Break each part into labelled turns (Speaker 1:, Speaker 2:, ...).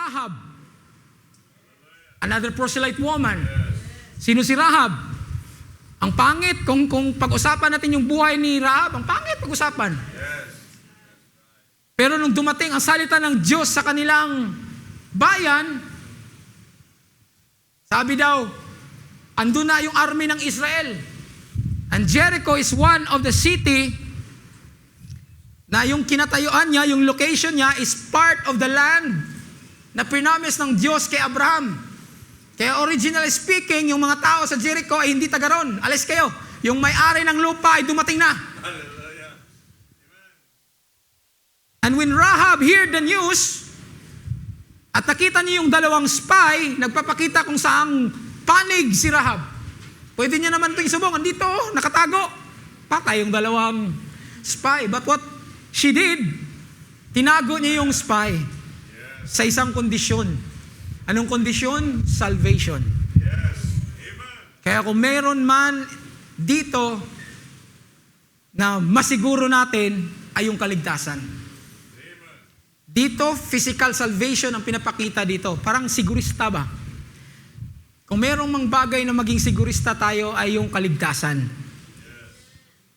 Speaker 1: Rahab. Another proselyte woman. Sino si Rahab? Ang pangit, kung pag-usapan natin yung buhay ni Rahab, ang pangit pag-usapan. Pero nung dumating ang salita ng Diyos sa kanilang bayan, sabi daw, andun na yung army ng Israel. And Jericho is one of the city na yung kinatayuan niya, yung location niya is part of the land na pinomise ng Diyos kay Abraham. Kaya originally speaking, yung mga tao sa Jericho ay hindi taga ron. Alis kayo. Yung may-ari ng lupa ay dumating na. And when Rahab heard the news, at nakita niya yung dalawang spy, nagpapakita kung saang panig si Rahab. Pwede niya naman ito isubong. Andito, nakatago. Patay yung dalawang spy. But what she did, tinago niya yung spy sa isang kondisyon. Anong kondisyon? Salvation. Kaya kung meron man dito na masiguro natin ay yung kaligtasan. Dito, physical salvation ang pinapakita dito. Parang sigurista ba? Kung merong mang bagay na maging sigurista tayo ay yung kaligtasan.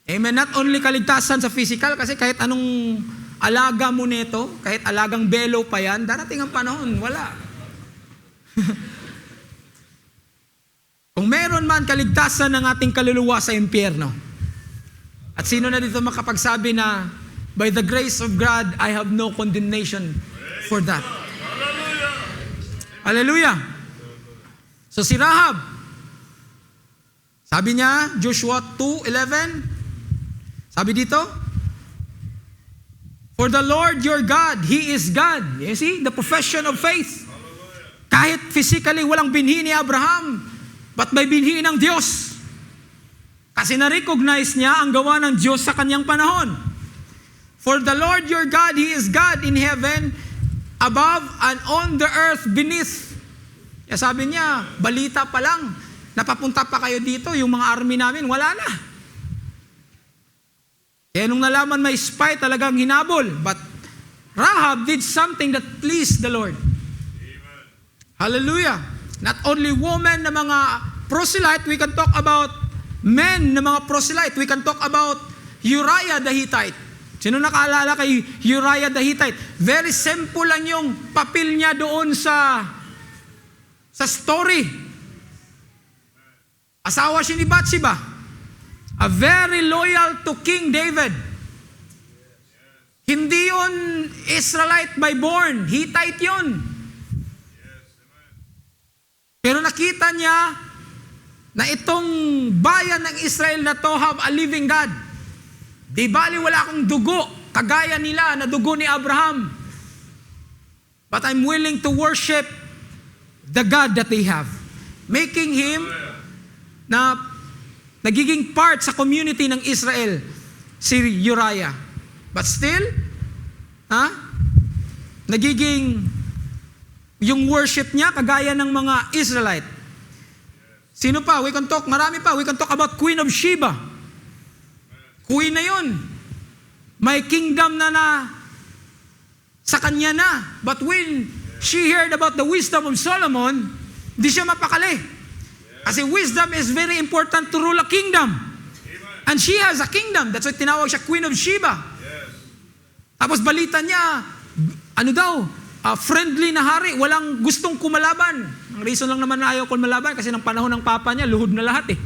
Speaker 1: Amen. Not only kaligtasan sa physical, kasi kahit anong alaga mo nito, kahit alagang belo pa yan, darating ang panahon, wala. Kung meron man kaligtasan ng ating kaluluwa sa impyerno. At sino na dito makapagsabi na, by the grace of God, I have no condemnation for that. Hallelujah. So si Rahab, sabi niya, Joshua 2:11, sabi dito, for the Lord your God, He is God. You see, the profession of faith. Kahit physically walang binhi ni Abraham, but may binhi ng Diyos. Kasi na-recognize niya ang gawa ng Diyos sa kanyang panahon. For the Lord your God, He is God in heaven, above and on the earth beneath. Kaya sabi niya, balita pa lang, napapunta pa kayo dito, yung mga army namin, wala na. Kaya nung nalaman may spy, talagang hinabol. But Rahab did something that pleased the Lord. Hallelujah. Not only women na mga proselyte, we can talk about men na mga proselyte. We can talk about Uriah the Hittite. Sino nakaalala kay Uriah the Hittite? Very simple lang yung papel niya doon sa story. Asawa siya ni Bathsheba. A very loyal to King David. Hindi yun Israelite by born. Hittite yun. Pero nakita niya na itong bayan ng Israel na to have a living God. Di bali wala akong dugo, kagaya nila na dugo ni Abraham. But I'm willing to worship the God that they have. Making him na nagiging part sa community ng Israel, si Uriah. But still, nagiging yung worship niya kagaya ng mga Israelite. Sino pa? We can talk, marami pa. We can talk about Queen of Sheba. Queen na yun. May kingdom na sa kanya na. But when she heard about the wisdom of Solomon, di siya mapakali. Kasi wisdom is very important to rule a kingdom. And she has a kingdom. That's why tinawag siya Queen of Sheba. Tapos balita niya, ano daw, friendly na hari, walang gustong kumalaban. Ang reason lang naman na ayaw kumalaban kasi ng panahon ng papa niya, luhod na lahat eh.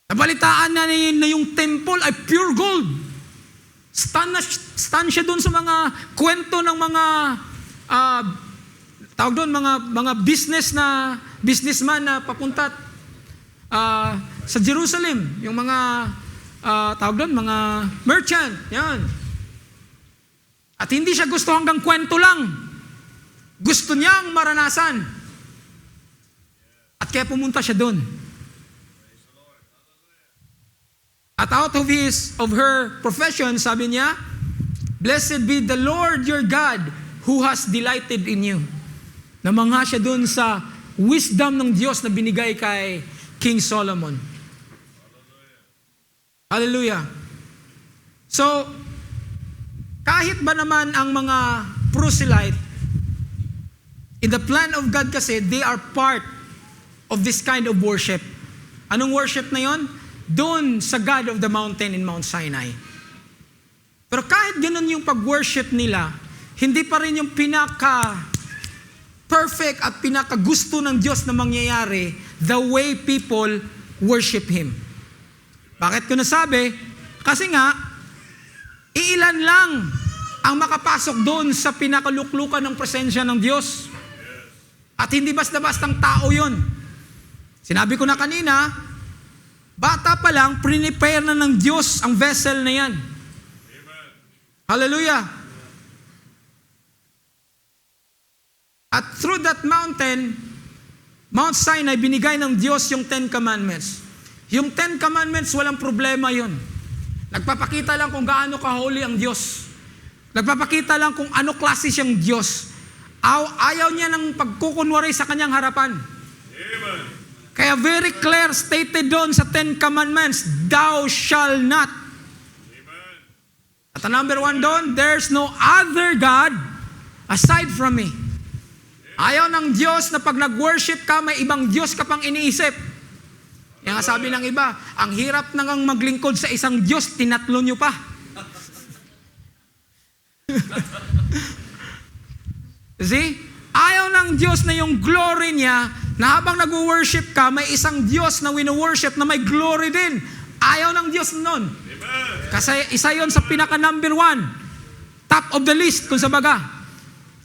Speaker 1: Nabalitaan na yung temple ay pure gold. Stan siya doon sa mga kwento ng mga tawag doon, mga businessman na papunta sa Jerusalem. Yung mga tawag doon, mga merchant. Yan. At hindi siya gusto hanggang kwento lang. Gusto niyang maranasan. At kaya pumunta siya doon. At out of her profession, sabi niya, blessed be the Lord your God who has delighted in you. Namangha siya doon sa wisdom ng Diyos na binigay kay King Solomon. Hallelujah. So, kahit ba naman ang mga proselyte, in the plan of God kasi, they are part of this kind of worship. Anong worship na yon? Doon sa God of the mountain in Mount Sinai. Pero kahit ganun yung pag-worship nila, hindi pa rin yung pinaka-perfect at pinaka-gusto ng Diyos na mangyayari the way people worship Him. Bakit ko nasabi? Kasi nga, iilan lang ang makapasok doon sa pinakaluklukan ng presensya ng Diyos. At hindi basta-bastang tao yon. Sinabi ko na kanina, bata pa lang, prepare na ng Diyos ang vessel na yan. Hallelujah. At through that mountain, Mount Sinai, binigay ng Diyos yung 10 Commandments. Yung 10 Commandments, walang problema yun. Nagpapakita lang kung gaano ka-holy ang Diyos. Nagpapakita lang kung ano klase siyang Diyos. Ayaw niya ng pagkukunwari sa kanyang harapan.
Speaker 2: Amen.
Speaker 1: Kaya very clear stated doon sa 10 Commandments, thou shall not.
Speaker 2: Amen.
Speaker 1: At ang number 1 doon, there's no other God aside from me. Ayaw ng Diyos na pag nag-worship ka, may ibang Diyos ka pang iniisip. Yan nga sabi ng iba, ang hirap nang maglingkod sa isang Diyos, tinatlo nyo pa. See? Ayaw ng Diyos na yung glory niya, na habang nag-worship ka, may isang Diyos na wino-worship na may glory din. Ayaw ng Diyos nun. Kasi isa yon sa pinaka number 1. Top of the list, kung sa baga.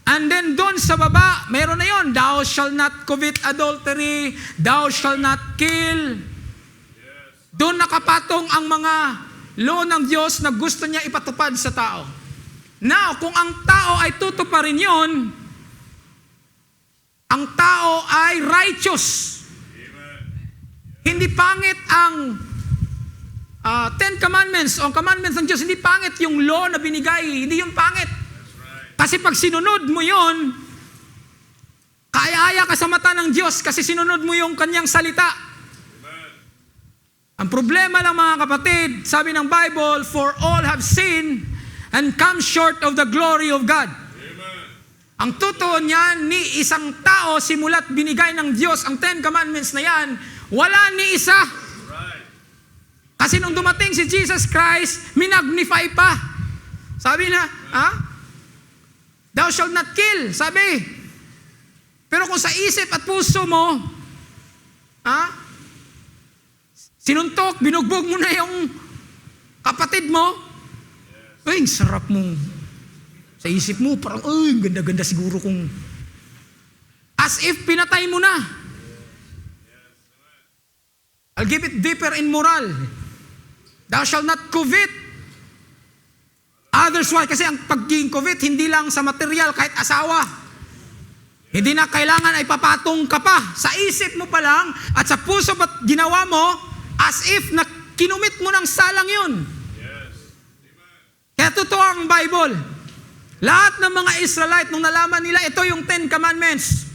Speaker 1: And then doon sa baba, meron na yon. Thou shall not commit adultery. Thou shall not kill. Doon nakapatong ang mga law ng Diyos na gusto niya ipatupad sa tao. Now, kung ang tao ay tutuparin yon, ang tao ay righteous. Hindi pangit ang 10 commandments o commandments ng Diyos. Hindi pangit yung law na binigay. Hindi yung pangit. Kasi pag sinunod mo yon, kaya-aya ka sa mata ng Diyos kasi sinunod mo yung kanyang salita. Ang problema lang mga kapatid, sabi ng Bible, for all have sinned and come short of the glory of God. Ang totoo niyan, ni isang tao simulat binigay ng Diyos ang 10 commandments na yan, wala ni isa. Kasi nung dumating si Jesus Christ, minagnify pa. Sabi na, thou shalt not kill, sabi. Pero kung sa isip at puso mo, sinuntok, binugbog mo na yung kapatid mo, ay, sarap mo. Sa isip mo, parang, ay, ganda-ganda siguro kung, as if pinatay mo na. I'll give it deeper in moral. Thou shalt not covet. Others, why? Kasi ang pagiging covet, hindi lang sa material, kahit asawa. Hindi na kailangan ay papatong ka pa. Sa isip mo pa lang, at sa puso at ginawa mo, as if na kinumit mo ng salang yun. Kaya totoo ang Bible. Lahat ng mga Israelite, nung nalaman nila, ito yung 10 Commandments.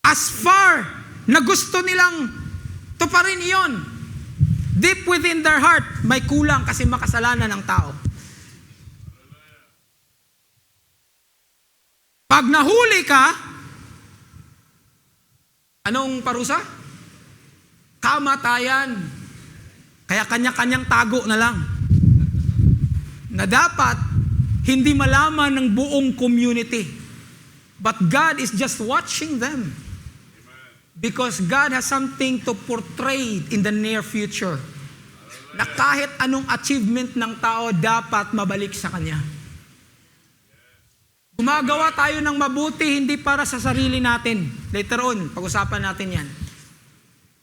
Speaker 1: As far na gusto nilang tuparin iyon, deep within their heart, may kulang kasi makasalanan ng tao. Pag nahuli ka, anong parusa? Kamatayan. Kaya kanya-kanyang tago na lang. Na dapat hindi malaman ng buong community. But God is just watching them. Because God has something to portray in the near future. Na kahit anong achievement ng tao dapat mabalik sa Kanya. Gumagawa tayo ng mabuti hindi para sa sarili natin. Later on, pag-usapan natin yan.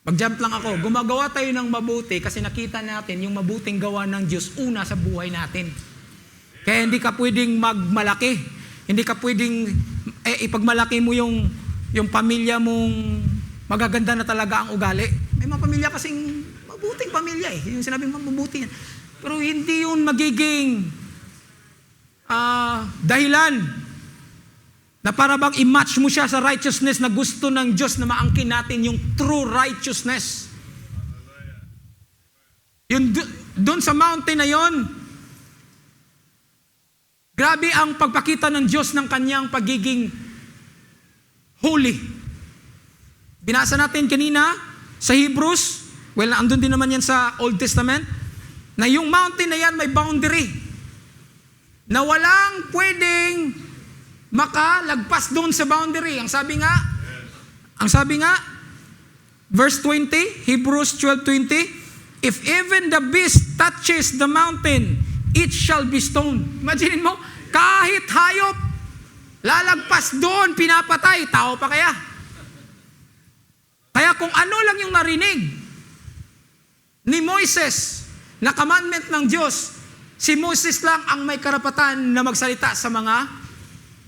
Speaker 1: Mag-jump lang ako. Gumagawa tayo ng mabuti kasi nakita natin yung mabuting gawa ng Diyos una sa buhay natin. Kaya hindi ka pwedeng magmalaki. Hindi ka pwedeng ipagmalaki mo yung pamilya mong magaganda na talaga ang ugali. May mga pamilya kasing mabuting pamilya eh. Yung sinabing mabuti yan. Pero hindi yun magiging dahilan na para bang i-match mo siya sa righteousness na gusto ng Diyos na maangkin natin yung true righteousness. Yung doon sa mountain na yon, Grabe ang pagpakita ng Diyos ng kanyang pagiging holy. Binasa natin kanina sa Hebrews, well, andun din naman yan sa Old Testament, na yung mountain na yan may boundary. Na walang pwedeng makalagpas doon sa boundary. Ang sabi nga, verse 20, Hebrews 12:20, if even the beast touches the mountain, it shall be stoned. Imagine mo, kahit hayop, lalagpas doon, pinapatay, tao pa kaya? Kaya kung ano lang yung narinig ni Moises na commandment ng Diyos, si Moses lang ang may karapatan na magsalita sa mga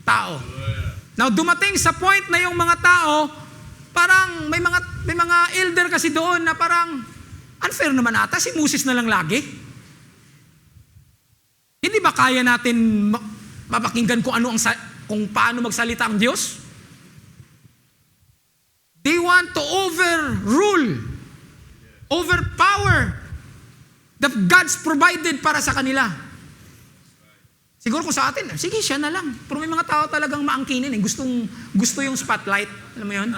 Speaker 1: tao. Now, dumating sa point na yung mga tao, parang may mga elder kasi doon na parang unfair naman ata, si Moses na lang lagi. Hindi ba kaya natin mapakinggan kung paano magsalita ang Diyos? They want to overpower that God's provided para sa kanila. Siguro kung sa atin, sige, siya na lang. Pero may mga tao talagang maangkinin. Gusto yung spotlight. Alam mo yun?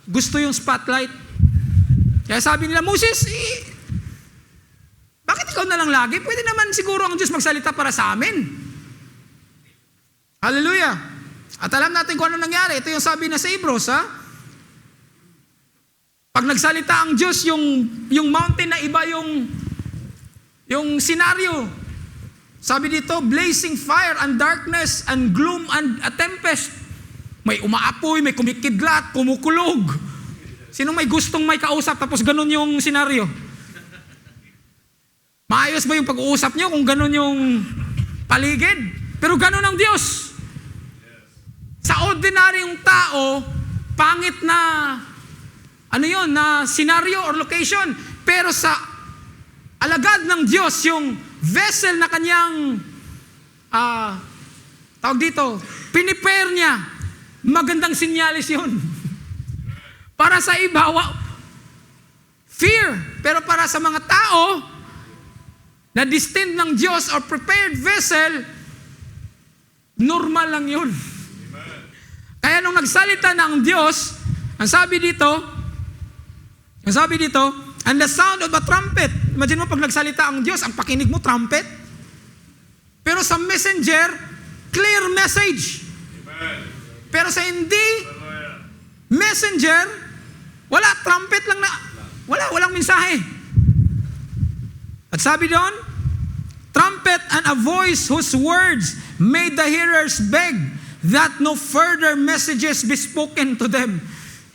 Speaker 1: Gusto yung spotlight. Kaya sabi nila, Moses, bakit ikaw na lang lagi? Pwede naman siguro ang Diyos magsalita para sa amin. Hallelujah. At alam natin kung ano nangyari. Ito yung sabi na sa Hebrews, ha? Pag nagsalita ang Diyos, yung mountain na iba yung senaryo. Sabi dito, blazing fire and darkness and gloom and a tempest. May umaapoy, may kumikidlat, kumukulog. Sinong may gustong may kausap tapos ganun yung senaryo? Maayos ba yung pag-uusap nyo kung ganun yung paligid? Pero ganun ang Diyos. Sa ordinaryong tao, pangit na na senaryo or location. Pero sa alagad ng Diyos, yung vessel na kanyang tawag dito, pinipare niya, magandang sinyalis yun. Para sa iba, fear. Pero para sa mga tao na destined ng Diyos or prepared vessel, normal lang yun. Kaya nung nagsalita na ang Diyos, ang sabi dito, and the sound of a trumpet. Imagine mo pag nagsalita ang Diyos, ang pakinig mo, trumpet. Pero sa messenger, clear message.
Speaker 2: Amen.
Speaker 1: Pero sa hindi messenger, wala, trumpet lang na, walang mensahe. At sabi doon, trumpet and a voice whose words made the hearers beg that no further messages be spoken to them.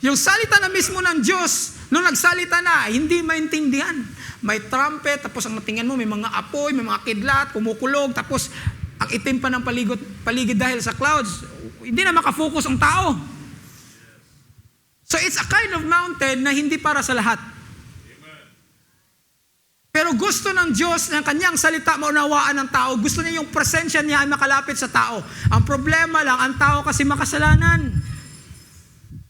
Speaker 1: Yung salita na mismo ng Diyos, nung nagsalita na, hindi maintindihan. May trumpet, tapos ang tingin mo, may mga apoy, may mga kidlat, kumukulog, tapos ang itim pa ng paligid dahil sa clouds. Hindi na makafocus ang tao. So it's a kind of mountain na hindi para sa lahat. Pero gusto ng Diyos ng kanyang salita maunawaan ng tao. Gusto niya yung presensya niya ay makalapit sa tao. Ang problema lang, ang tao kasi makasalanan.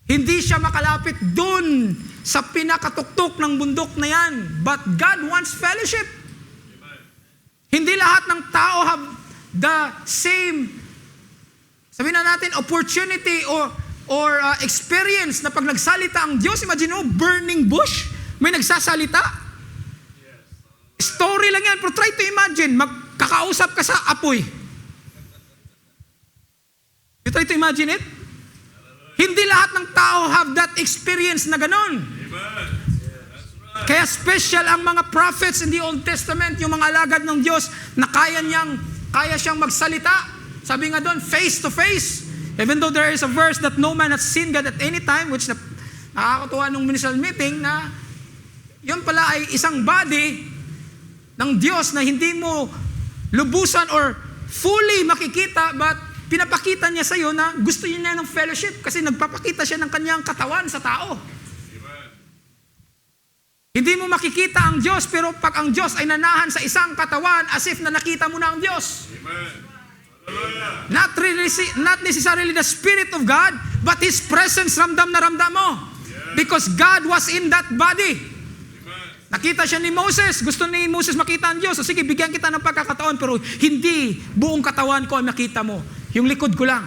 Speaker 1: Hindi siya makalapit dun sa pinakatuktok ng bundok na yan. But God wants fellowship. Hindi lahat ng tao have the same, sabihin na natin, opportunity or experience na pag nagsalita ang Diyos. Imagine mo, burning bush, may nagsasalita. Story lang yan, pero try to imagine, magkakausap ka sa apoy. You try to imagine it? Hindi lahat ng tao have that experience na ganon. Kaya special ang mga prophets in the Old Testament, yung mga alagad ng Diyos na kaya siyang magsalita. Sabi nga doon, face to face. Even though there is a verse that no man has seen God at any time, which nakakatuwa nung ministerial meeting, na yun pala ay isang body ng Diyos na hindi mo lubusan or fully makikita, but pinapakita niya sa iyo na gusto niya ng fellowship kasi nagpapakita siya ng kanyang katawan sa tao. Amen. Hindi mo makikita ang Diyos, pero pag ang Diyos ay nanahan sa isang katawan, as if na nakita mo na ang Diyos. Amen. Not necessarily the Spirit of God, but His presence ramdam na ramdam mo. Because God was in that body. Amen. Nakita siya ni Moses. Gusto ni Moses makita ang Diyos. So sige, bigyan kita ng pagkakataon, pero hindi buong katawan ko ang makita mo. Yung likod ko lang.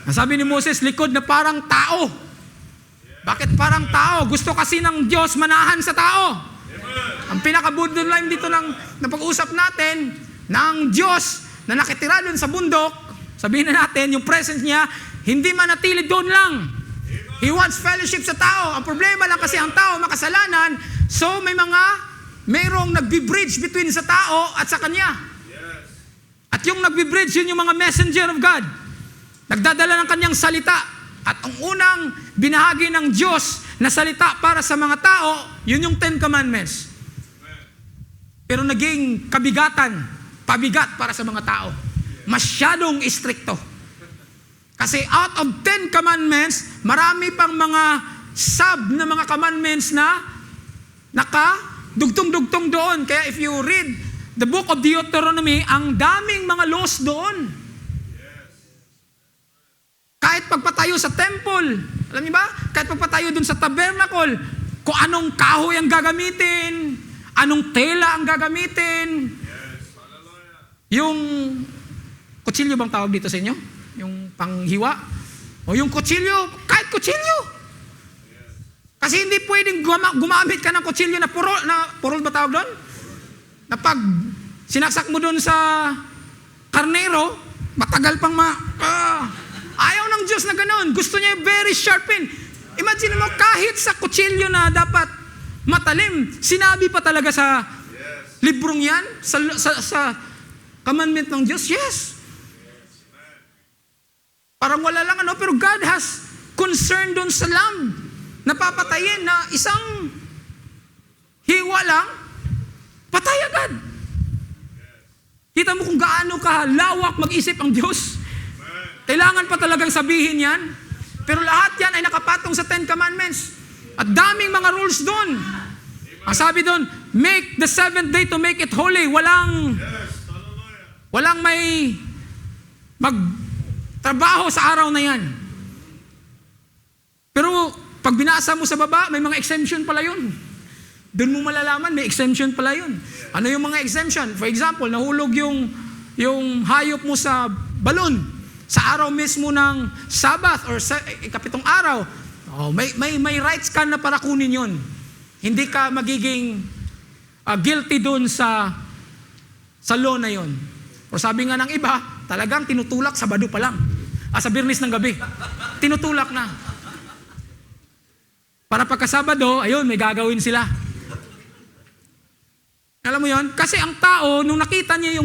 Speaker 1: Sabi ni Moses, likod na parang tao. Bakit parang tao? Gusto kasi ng Diyos manahan sa tao. Ang pinaka-bottom line dito na pag-usap natin, ng Diyos na nakitira doon sa bundok, sabihin na natin, yung presence niya, hindi manatili doon lang. He wants fellowship sa tao. Ang problema lang kasi ang tao makasalanan, so mayroong nagbi-bridge between sa tao at sa Kanya. At yung nagbi-bridge, yun yung mga messenger of God. Nagdadala ng Kanyang salita. At ang unang binahagi ng Diyos na salita para sa mga tao, yun yung 10 Commandments. Pero naging pabigat para sa mga tao. Masyadong istrikto. Kasi out of 10 commandments, marami pang mga sub na mga commandments na nakadugtong-dugtong doon. Kaya if you read the book of Deuteronomy, ang daming mga laws doon. Kahit pagpatayo sa temple, alam niyo ba? Kahit pagpatayo doon sa tabernacle, kung anong kahoy ang gagamitin, anong tela ang gagamitin. Yung kutsilyo bang tawag dito sa inyo? Yung panghiwa? O yung kutsilyo, kahit kutsilyo. Kasi hindi pwedeng gumamit ka ng kutsilyo na purol ba tawag doon? Na pag sinaksak mo doon sa karnero, matagal pang ayaw ng Diyos na ganoon. Gusto niya very sharpen. Imagine mo, kahit sa kutsilyo na dapat matalim, sinabi pa talaga sa librong yan, sa commandment ng Diyos, yes. Parang wala lang pero God has concern doon sa lamb na papatayin na isang hiwa lang, patay agad. Kita mo kung gaano kalawak mag-isip ang Diyos. Kailangan pa talagang sabihin yan. Pero lahat yan ay nakapatong sa 10 Commandments. At daming mga rules doon. Ang sabi doon, make the 7th day to make it holy. Walang may magtrabaho sa araw na yan. Pero pag binasa mo sa baba, may mga exemption pala yun. Doon mo malalaman, may exemption pala yun. Ano yung mga exemption? For example, nahulog yung hayop mo sa balon sa araw mismo ng Sabbath or sa ikapitong araw. May rights ka na para kunin yun. Hindi ka magiging guilty doon sa law na yun. O sabi nga ng iba, talagang tinutulak sa Sabado pa lang. Sa Birnis ng gabi. Tinutulak na. Para pagka-Sabado, ayun, may gagawin sila. Alam mo yon? Kasi ang tao, nung nakita niya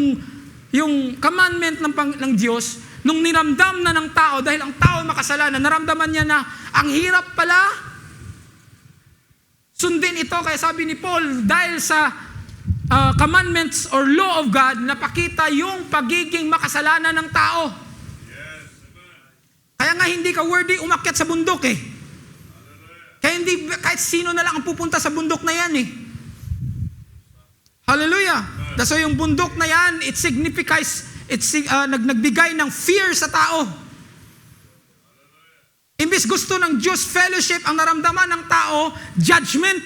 Speaker 1: yung commandment ng Diyos, nung niramdam na ng tao, dahil ang tao makasalanan, naramdaman niya na ang hirap pala sundin ito. Kaya sabi ni Paul, dahil sa commandments or law of God, napakita yung pagiging makasalanan ng tao. Kaya nga hindi ka worthy umakyat sa bundok Kaya hindi, kahit sino na lang ang pupunta sa bundok na yan Hallelujah. So yung bundok na yan, it signifies, nagbigay ng fear sa tao. Imbis gusto ng Diyos fellowship, ang naramdaman ng tao, judgment.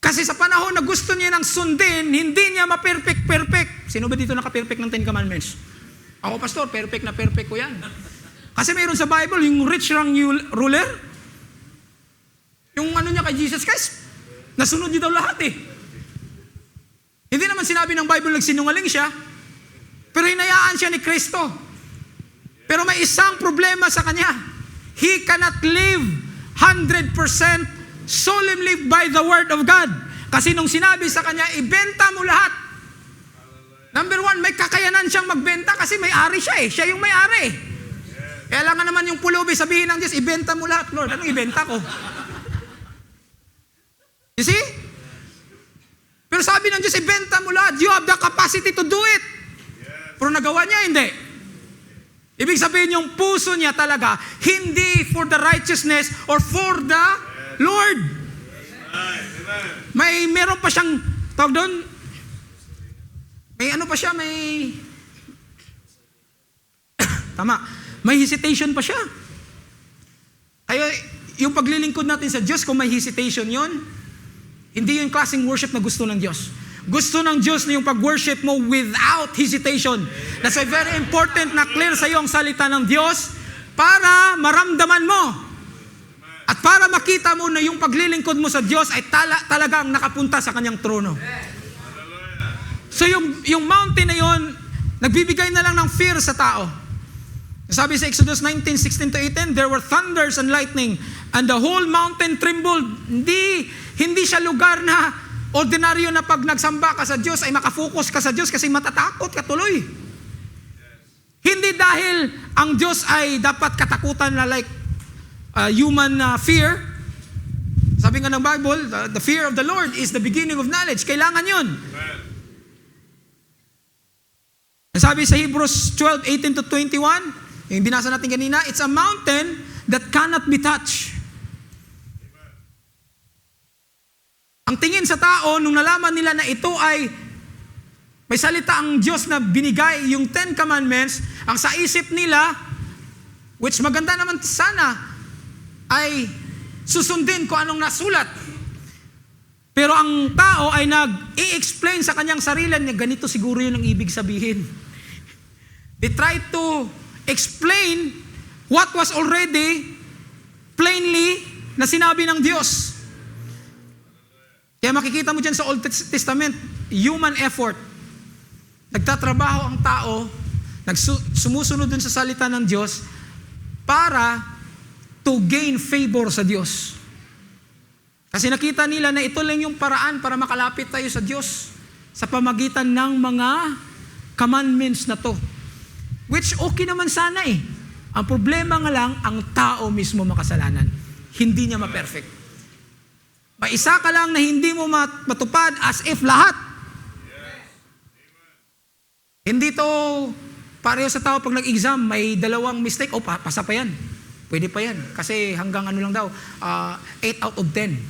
Speaker 1: Kasi sa panahon na gusto niya ng sundin, hindi niya ma-perfect. Sino ba dito naka-perfect ng 10 Commandments? Ako, pastor, perfect na perfect ko yan. Kasi mayroon sa Bible, yung rich young ruler, yung niya kay Jesus Christ, nasunod niya daw lahat Hindi naman sinabi ng Bible nagsinungaling siya, pero hinayaan siya ni Kristo. Pero may isang problema sa kanya. He cannot live 100% solely live by the word of God. Kasi nung sinabi sa kanya, ibenta mo lahat. Number 1, may kakayanan siyang magbenta kasi may-ari siya Siya yung may-ari. Kaya lang naman yung pulubi, sabihin ng Diyos, ibenta mo lahat, Lord. Anong ibenta ko? You see? Pero sabi ng Diyos, ibenta mo lahat. You have the capacity to do it. Pero nagawa niya, hindi. Ibig sabihin yung puso niya talaga, hindi for the righteousness or for the Lord. Meron pa siyang, tawag doon, may hesitation pa siya. Kaya yung paglilingkod natin sa Diyos, kung may hesitation yon, Hindi yung klaseng worship na gusto ng Diyos. Gusto ng Diyos na yung pag-worship mo without hesitation. That's why very important na clear sa iyo ang salita ng Diyos para maramdaman mo. At para makita mo na yung paglilingkod mo sa Diyos ay talagang nakapunta sa kanyang trono. So yung mountain na yon, nagbibigay na lang ng fear sa tao. Sabi sa Exodus 19:16-18, there were thunders and lightning, and the whole mountain trembled. Hindi siya lugar na ordinaryo na pag nagsamba ka sa Diyos ay makafocus ka sa Diyos kasi matatakot ka tuloy. Hindi dahil ang Diyos ay dapat katakutan na like human fear. Sabi nga ng Bible, the fear of the Lord is the beginning of knowledge. Kailangan yun. Sabi sa Hebrews 12:18-21, yung binasa natin kanina, it's a mountain that cannot be touched. Ang tingin sa tao, nung nalaman nila na ito ay may salita ang Diyos na binigay, yung 10 Commandments, ang sa isip nila, which maganda naman sana, ay susundin kung anong nasulat. Pero ang tao ay nag-i-explain sa kanyang sarili niya, ganito siguro yun ang ibig sabihin. They try to explain what was already plainly na sinabi ng Diyos. Kaya makikita mo dyan sa Old Testament, human effort. Nagtatrabaho ang tao, sumusunod dun sa salita ng Diyos para to gain favor sa Diyos. Kasi nakita nila na ito lang yung paraan para makalapit tayo sa Diyos sa pamagitan ng mga commandments na to. Which okay naman sana eh. Ang problema nga lang, ang tao mismo makasalanan. Hindi niya ma-perfect. May isa ka lang na hindi mo matupad as if lahat. Hindi to pareho sa tao pag nag-exam, may 2 mistake, pasa pa yan. Pwede pa yan. Kasi hanggang ano lang daw, 8 out of 10.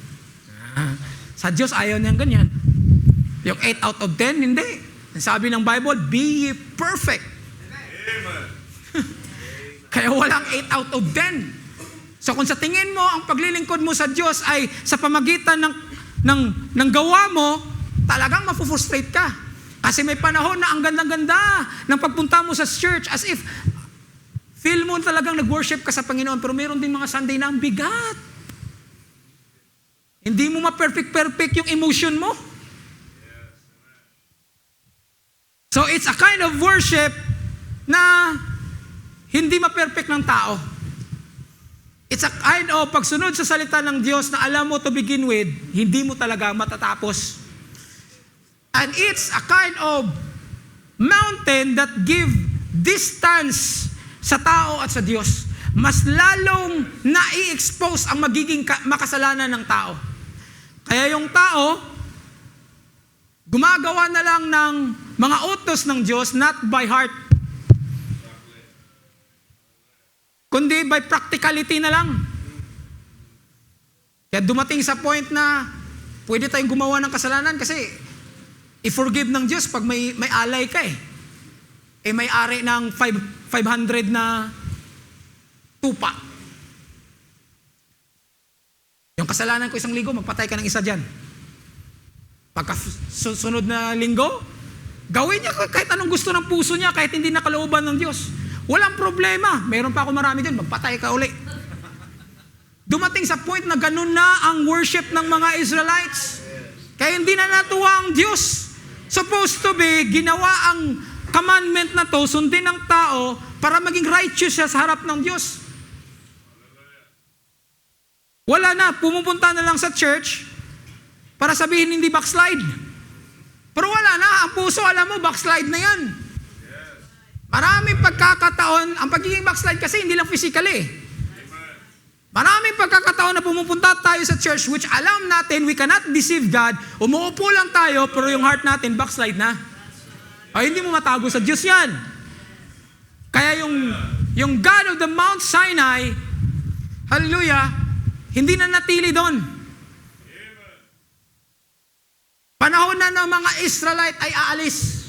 Speaker 1: Sa Diyos, ayaw niyang ganyan. Yung 8 out of 10, hindi. Sabi ng Bible, be ye perfect.
Speaker 2: Amen.
Speaker 1: Kaya walang 8 out of 10. So kung sa tingin mo, ang paglilingkod mo sa Diyos ay sa pamagitan ng gawa mo, talagang mapufrustrate ka. Kasi may panahon na ang ganda-ganda ng pagpunta mo sa church as if feel mo talagang nag-worship ka sa Panginoon, pero meron din mga Sunday na ang bigat. Hindi mo ma-perfect yung emotion mo. So it's a kind of worship na hindi ma-perfect ng tao. It's a kind of pagsunod sa salita ng Diyos na alam mo to begin with, hindi mo talaga matatapos. And it's a kind of mountain that give distance sa tao at sa Diyos. Mas lalong na-i-expose ang magiging makasalanan ng tao. Kaya yung tao, gumagawa na lang ng mga utos ng Diyos, not by heart, kundi by practicality na lang. Kaya dumating sa point na pwede tayong gumawa ng kasalanan kasi i-forgive ng Diyos pag may alay ka eh. May ari ng 500 na tupa. Yung kasalanan ko 1 linggo, magpatay ka ng isa dyan. Pagka sunod na linggo, gawin niya kahit anong gusto ng puso niya, kahit hindi nakalooban ng Diyos. Walang problema. Meron pa ako marami dyan. Magpatay ka uli. Dumating sa point na ganun na ang worship ng mga Israelites. Kaya hindi na natuwa ang Diyos. Supposed to be, ginawa ang commandment na to, sundin ng tao para maging righteous siya sa harap ng Diyos. Wala na. Pumupunta na lang sa church para sabihin hindi backslide. Pero wala na. Ang puso, alam mo, backslide na yan. Maraming pagkakataon, ang pagiging backslide kasi hindi lang physically. Maraming pagkakataon na pumupunta tayo sa church which alam natin we cannot deceive God, umuupo lang tayo pero yung heart natin backslide na. Ay, hindi mo matago sa Diyos yan. Kaya yung God of the Mount Sinai, hallelujah, hindi na natili doon. Panahon na ng mga Israelite ay aalis.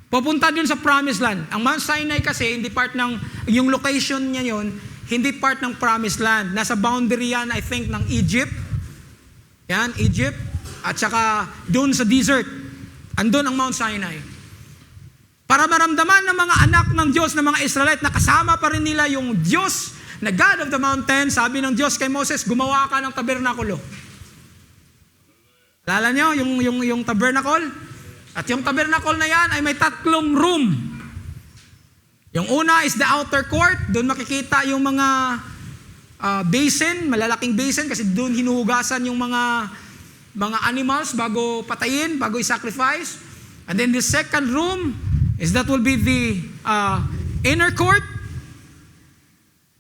Speaker 1: Pupunta dun sa Promised Land. Ang Mount Sinai kasi, hindi part ng, yung location niya yun, hindi part ng Promised Land. Nasa boundary yan, I think, ng Egypt. Yan, Egypt. at saka doon sa desert. Andun ang Mount Sinai. Para maramdaman ng mga anak ng Diyos, ng mga Israelite, na kasama pa rin nila yung Diyos na God of the mountain. Sabi ng Diyos kay Moses, gumawa ka ng tabernakulo. Alala nyo, yung tabernacle? At yung tabernacle na yan ay may 3 room. Yung una is the outer court. Doon makikita yung mga basin, malalaking basin, kasi doon hinuhugasan yung mga animals bago patayin, bago i-sacrifice. And then the second room is that will be the inner court,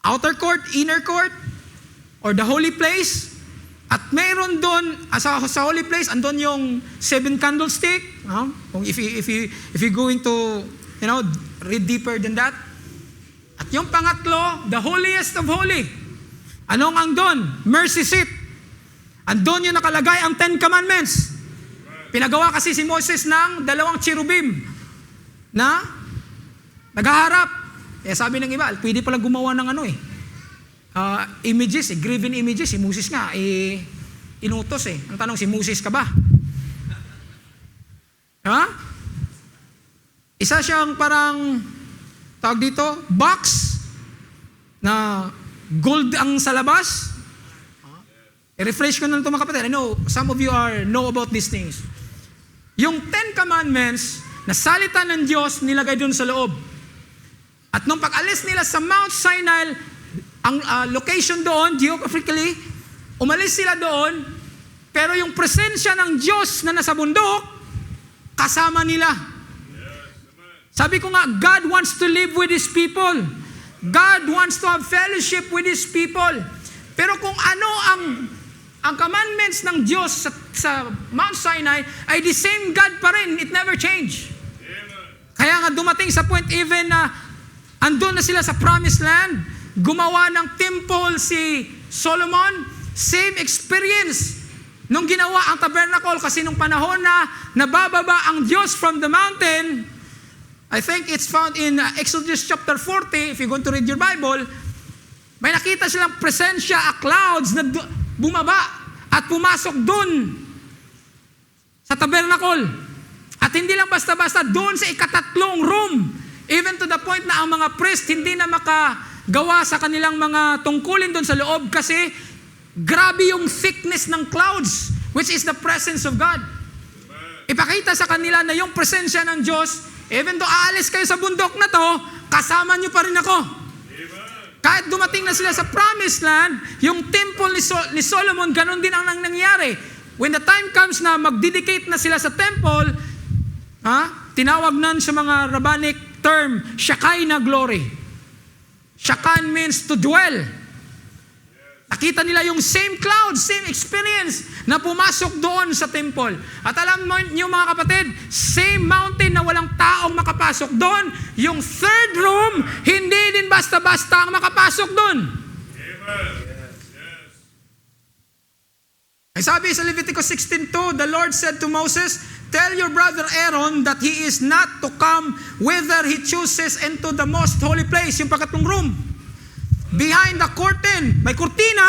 Speaker 1: outer court, inner court, or the holy place. At mayroon doon, sa holy place, andun yung 7 candlestick. If you're going to, read deeper than that. At yung pangatlo, the holiest of holy. Anong andun? Mercy seat. Andun yung nakalagay ang 10 Commandments. Pinagawa kasi si Moses ng 2 cherubim na naghaharap. Kaya sabi ng iba, pwede pala gumawa ng images, graven images. Si Moses nga, inutos eh. Ang tanong, si Moses ka ba? Isa siyang parang, tawag dito, box na gold ang sa labas. I-refresh ko na ito mga kapatid. I know, some of you know about these things. Yung 10 Commandments na salita ng Diyos nilagay doon sa loob. At nung pag-alis nila sa Mount Sinai, ang location doon, geographically, umalis sila doon, pero yung presensya ng Diyos na nasa bundok, kasama nila. Sabi ko nga, God wants to live with His people. God wants to have fellowship with His people. Pero kung ano ang commandments ng Diyos sa Mount Sinai ay the same God pa rin. It never changed. Kaya nga dumating sa point even na andun na sila sa promised land, gumawa ng temple si Solomon, same experience nung ginawa ang tabernacle, kasi nung panahon na nabababa ang Diyos from the mountain, I think it's found in Exodus chapter 40, if you're going to read your Bible, may nakita silang presensya, clouds na bumaba at pumasok dun sa tabernacle. At hindi lang basta-basta, dun sa ikatatlong room. Even to the point na ang mga priest hindi na makagawa sa kanilang mga tungkulin dun sa loob kasi grabe yung thickness ng clouds, which is the presence of God. Ipakita sa kanila na yung presensya ng Diyos, even though aalis kayo sa bundok na to, kasama nyo pa rin ako. Kahit dumating na sila sa promised land, yung temple ni Solomon, ganun din ang nangyari. When the time comes na mag-dedicate na sila sa temple, tinawag nun sa mga rabbinic term, Shekinah glory. Shekinah means to dwell. Nakita nila yung same cloud, same experience na pumasok doon sa temple. At alam mo niyo mga kapatid, same mountain na walang taong makapasok doon, yung third room, hindi din basta-basta ang makapasok doon. Ay sabi sa Leviticus 16:2, the Lord said to Moses, tell your brother Aaron that he is not to come whether he chooses into the most holy place, yung pagkatong room. Behind the curtain, may kurtina.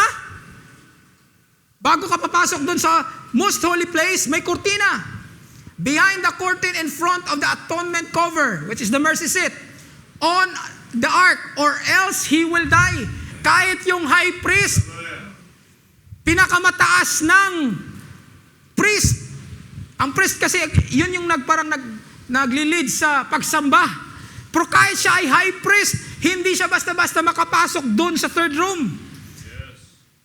Speaker 1: Bago ka papasok doon sa most holy place, may kurtina. Behind the curtain in front of the atonement cover, which is the mercy seat, on the ark, or else he will die. Kahit yung high priest, pinakamataas ng priest. Ang priest kasi, yun yung naglilid sa pagsamba. Pero kahit siya ay high priest, hindi siya basta-basta makapasok doon sa third room.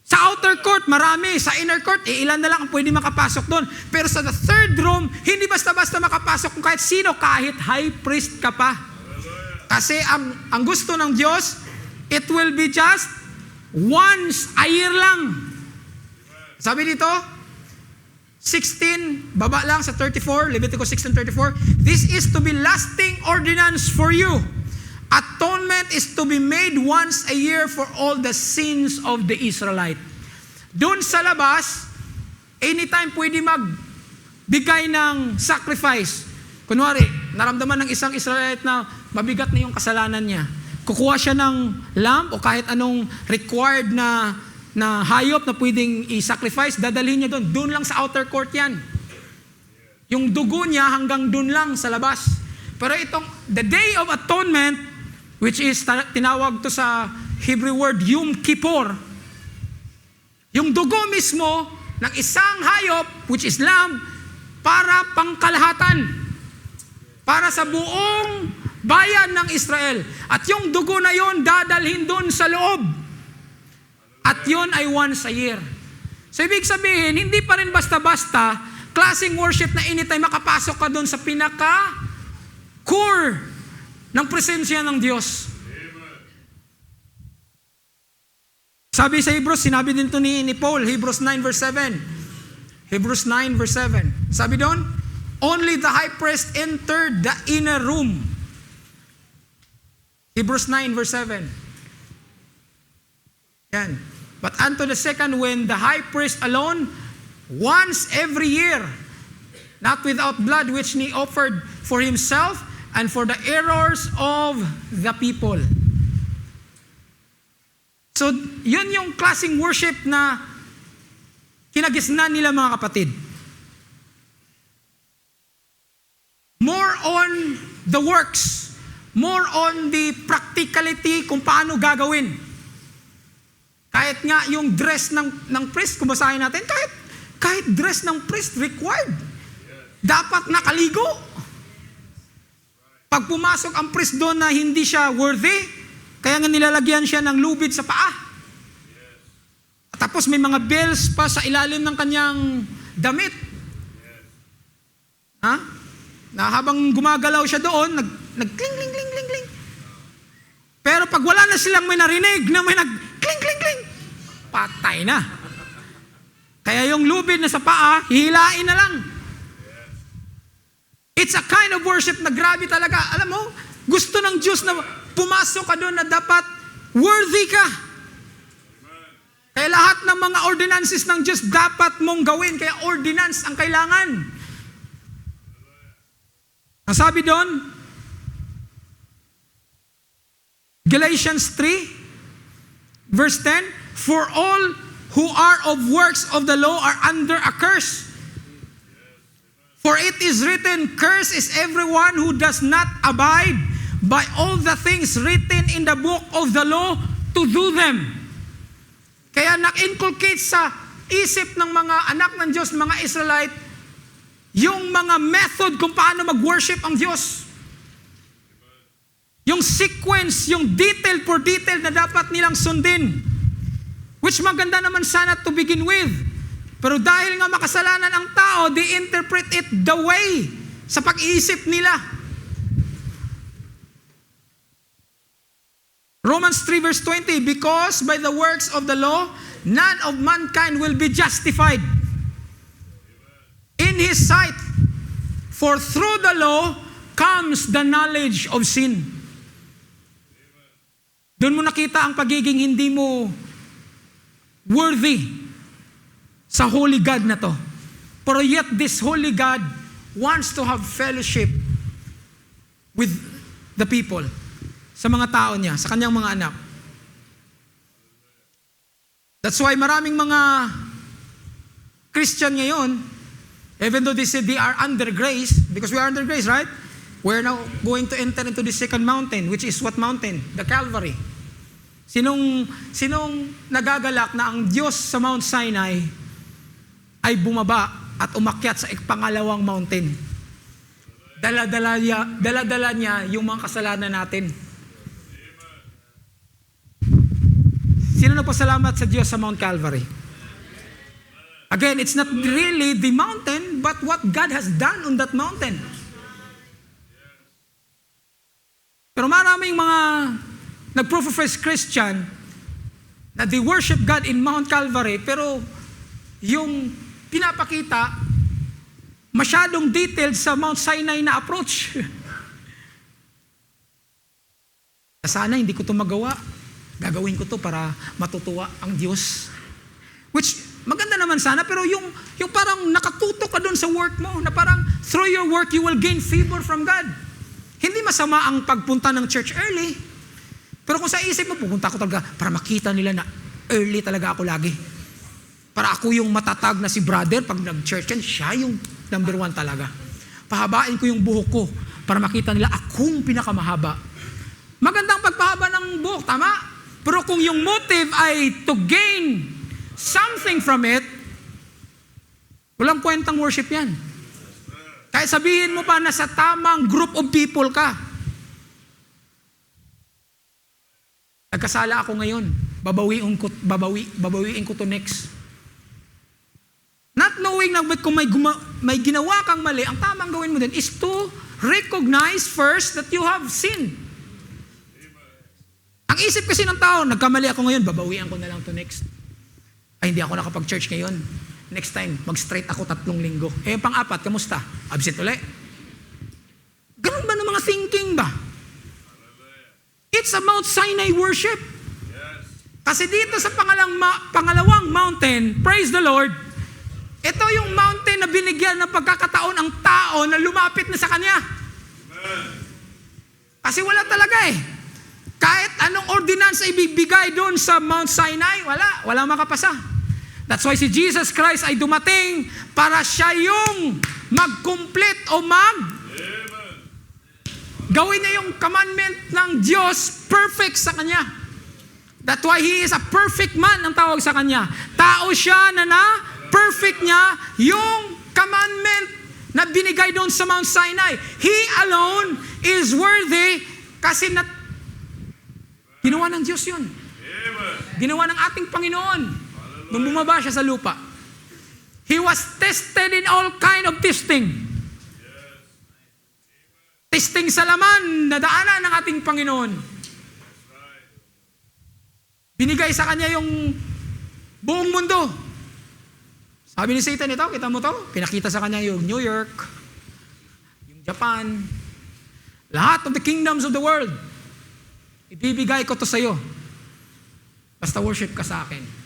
Speaker 1: Sa outer court, marami. Sa inner court, ilan na lang ang pwede makapasok doon. Pero sa the third room, hindi basta-basta makapasok kung kahit sino, kahit high priest ka pa. Kasi ang gusto ng Diyos, it will be just once a year lang. Sabi dito, 16, baba lang sa 34, Leviticus 16:34, this is to be lasting ordinance for you. Atonement is to be made once a year for all the sins of the Israelite. Doon sa labas, anytime pwede magbigay ng sacrifice. Kunwari, naramdaman ng isang Israelite na mabigat na yung kasalanan niya. Kukuha siya ng lamb o kahit anong required na na hayop na pwedeng i-sacrifice, dadalhin niya doon. Doon lang sa outer court yan. Yung dugo niya hanggang doon lang sa labas. Pero itong, the Day of Atonement, which is tinawag to sa Hebrew word, Yom Kippur, yung dugo mismo ng isang hayop, which is lamb, para pangkalahatan. Para sa buong bayan ng Israel. At yung dugo na yon dadalhin doon sa loob. At yon ay once a year. So ibig sabihin, hindi pa rin basta-basta klaseng worship na anytime makapasok ka doon sa pinaka-core ng presensya ng Diyos. Sabi sa Hebrews, sinabi din ito ni Paul, Hebrews 9 verse 7. Hebrews 9 verse 7. Sabi doon, only the high priest entered the inner room. Hebrews 9 verse 7. Yan. But unto the second, when the high priest alone, once every year, not without blood, which he offered for himself and for the errors of the people. So, yun yung klaseng worship na kinagisnan nila mga kapatid. More on the works, more on the practicality kung paano gagawin. Kahit nga yung dress ng priest, kung basahin natin, kahit dress ng priest required. Dapat nakaligo. Pag pumasok ang priest doon na hindi siya worthy, kaya nga nilalagyan siya ng lubid sa paa. Tapos may mga bells pa sa ilalim ng kanyang damit. Ha? Na habang gumagalaw siya doon, nag-kling-kling-kling-kling. Pero pag wala na silang may narinig na may nag-kling-kling-kling, patay na. Kaya yung lubid na sa paa, hihilain na lang. It's a kind of worship na grabe talaga. Alam mo, gusto ng Diyos na pumasok ka doon na dapat worthy ka. Kaya lahat ng mga ordinances ng Diyos dapat mong gawin. Kaya ordinance ang kailangan. Ang sabi doon, Galatians 3, verse 10, for all who are of works of the law are under a curse. For it is written, cursed is everyone who does not abide by all the things written in the book of the law to do them. Kaya nak-inculcate sa isip ng mga anak ng Diyos, mga Israelite, yung mga method kung paano mag-worship ang Diyos. Yung sequence, yung detail for detail na dapat nilang sundin. Which maganda naman sana to begin with. Pero dahil nga makasalanan ang tao, they interpret it the way sa pag-iisip nila. Romans 3 verse 20, because by the works of the law, none of mankind will be justified in his sight. For through the law comes the knowledge of sin. Doon mo nakita ang pagiging hindi mo worthy sa holy God na to. Pero yet this holy God wants to have fellowship with the people, sa mga tao niya, sa kanyang mga anak. That's why maraming mga Christian ngayon, even though they say they are under grace, because we are under grace, right? We're now going to enter into the second mountain, which is what mountain? The Calvary. Sinong nagagalak na ang Diyos sa Mount Sinai ay bumaba at umakyat sa pangalawang mountain? Dala-dala niya yung mga kasalanan natin. Sino nagpasalamat sa Diyos sa Mount Calvary? Again, it's not really the mountain, but what God has done on that mountain. Pero maraming mga nag-profess Christian na they worship God in Mount Calvary, pero yung pinapakita, masyadong detailed sa Mount Sinai na approach. Sana hindi ko ito magawa. Gagawin ko to para matutuwa ang Diyos. Which, maganda naman sana, pero yung parang nakatutok ka doon sa work mo, na parang through your work, you will gain favor from God. Hindi masama ang pagpunta ng church early. Pero kung sa isip mo, pupunta ko talaga para makita nila na early talaga ako lagi. Para ako yung matatag na si brother, pag nag-church yan, siya yung number 1 talaga. Pahabain ko yung buhok ko para makita nila akong pinakamahaba. Magandang pagpahaba ng buhok, tama? Pero kung yung motive ay to gain something from it, walang kwentang worship yan. Kahit sabihin mo pa na sa tamang group of people ka. Nagkasala ako ngayon. Babawiin ko to next. Not knowing na kung may ginawa kang mali, ang tamang gawin mo din is to recognize first that you have sinned. Ang isip kasi ng tao, nagkamali ako ngayon, babawian ko na lang to next. Ay, hindi ako nakapag-church ngayon. Next time, mag-straight ako 3 linggo. Eh, pang-4, kamusta? Absent ulit. Ganun ba ng mga thinking ba? It's a Mount Sinai worship. Kasi dito sa pangalawang mountain, praise the Lord, ito yung mountain na binigyan ng pagkakataon ang tao na lumapit na sa Kanya. Kasi wala talaga eh. Kahit anong ordinance ay ibibigay doon sa Mount Sinai, walang makapasa. That's why si Jesus Christ ay dumating para siya yung mag-complete o gawin niya yung commandment ng Diyos perfect sa Kanya. That's why He is a perfect man ang tawag sa Kanya. Tao siya na perfect niya yung commandment na binigay doon sa Mount Sinai. He alone is worthy kasi ginawa ng Diyos yun. Ginawa ng ating Panginoon nung bumaba siya sa lupa. He was tested in all kind of testing. Testing sa laman na daanan ng ating Panginoon. Binigay sa Kanya yung buong mundo. Sabi ni Satan, ito, kita mo to? Pinakita sa Kanya yung New York, yung Japan, lahat of the kingdoms of the world. Ibibigay ko to sa iyo. Basta worship ka sa akin.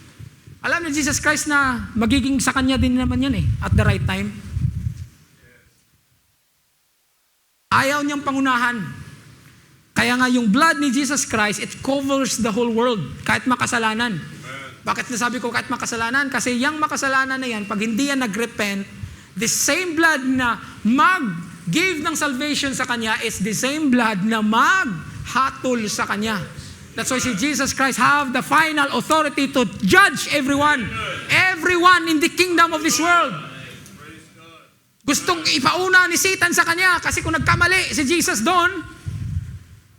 Speaker 1: Alam ni Jesus Christ na magiging sa Kanya din naman yan eh, at the right time. Ayaw niyang pangunahan. Kaya nga yung blood ni Jesus Christ, it covers the whole world, kahit makasalanan. Bakit nasabi ko kahit makasalanan? Kasi yung makasalanan na yan, pag hindi yan nag-repent, the same blood na mag-give ng salvation sa Kanya is the same blood na mag-hatol sa Kanya. That's why si Jesus Christ have the final authority to judge everyone. Everyone in the kingdom of this world. Gustong ipauna ni Satan sa Kanya kasi kung nagkamali si Jesus doon,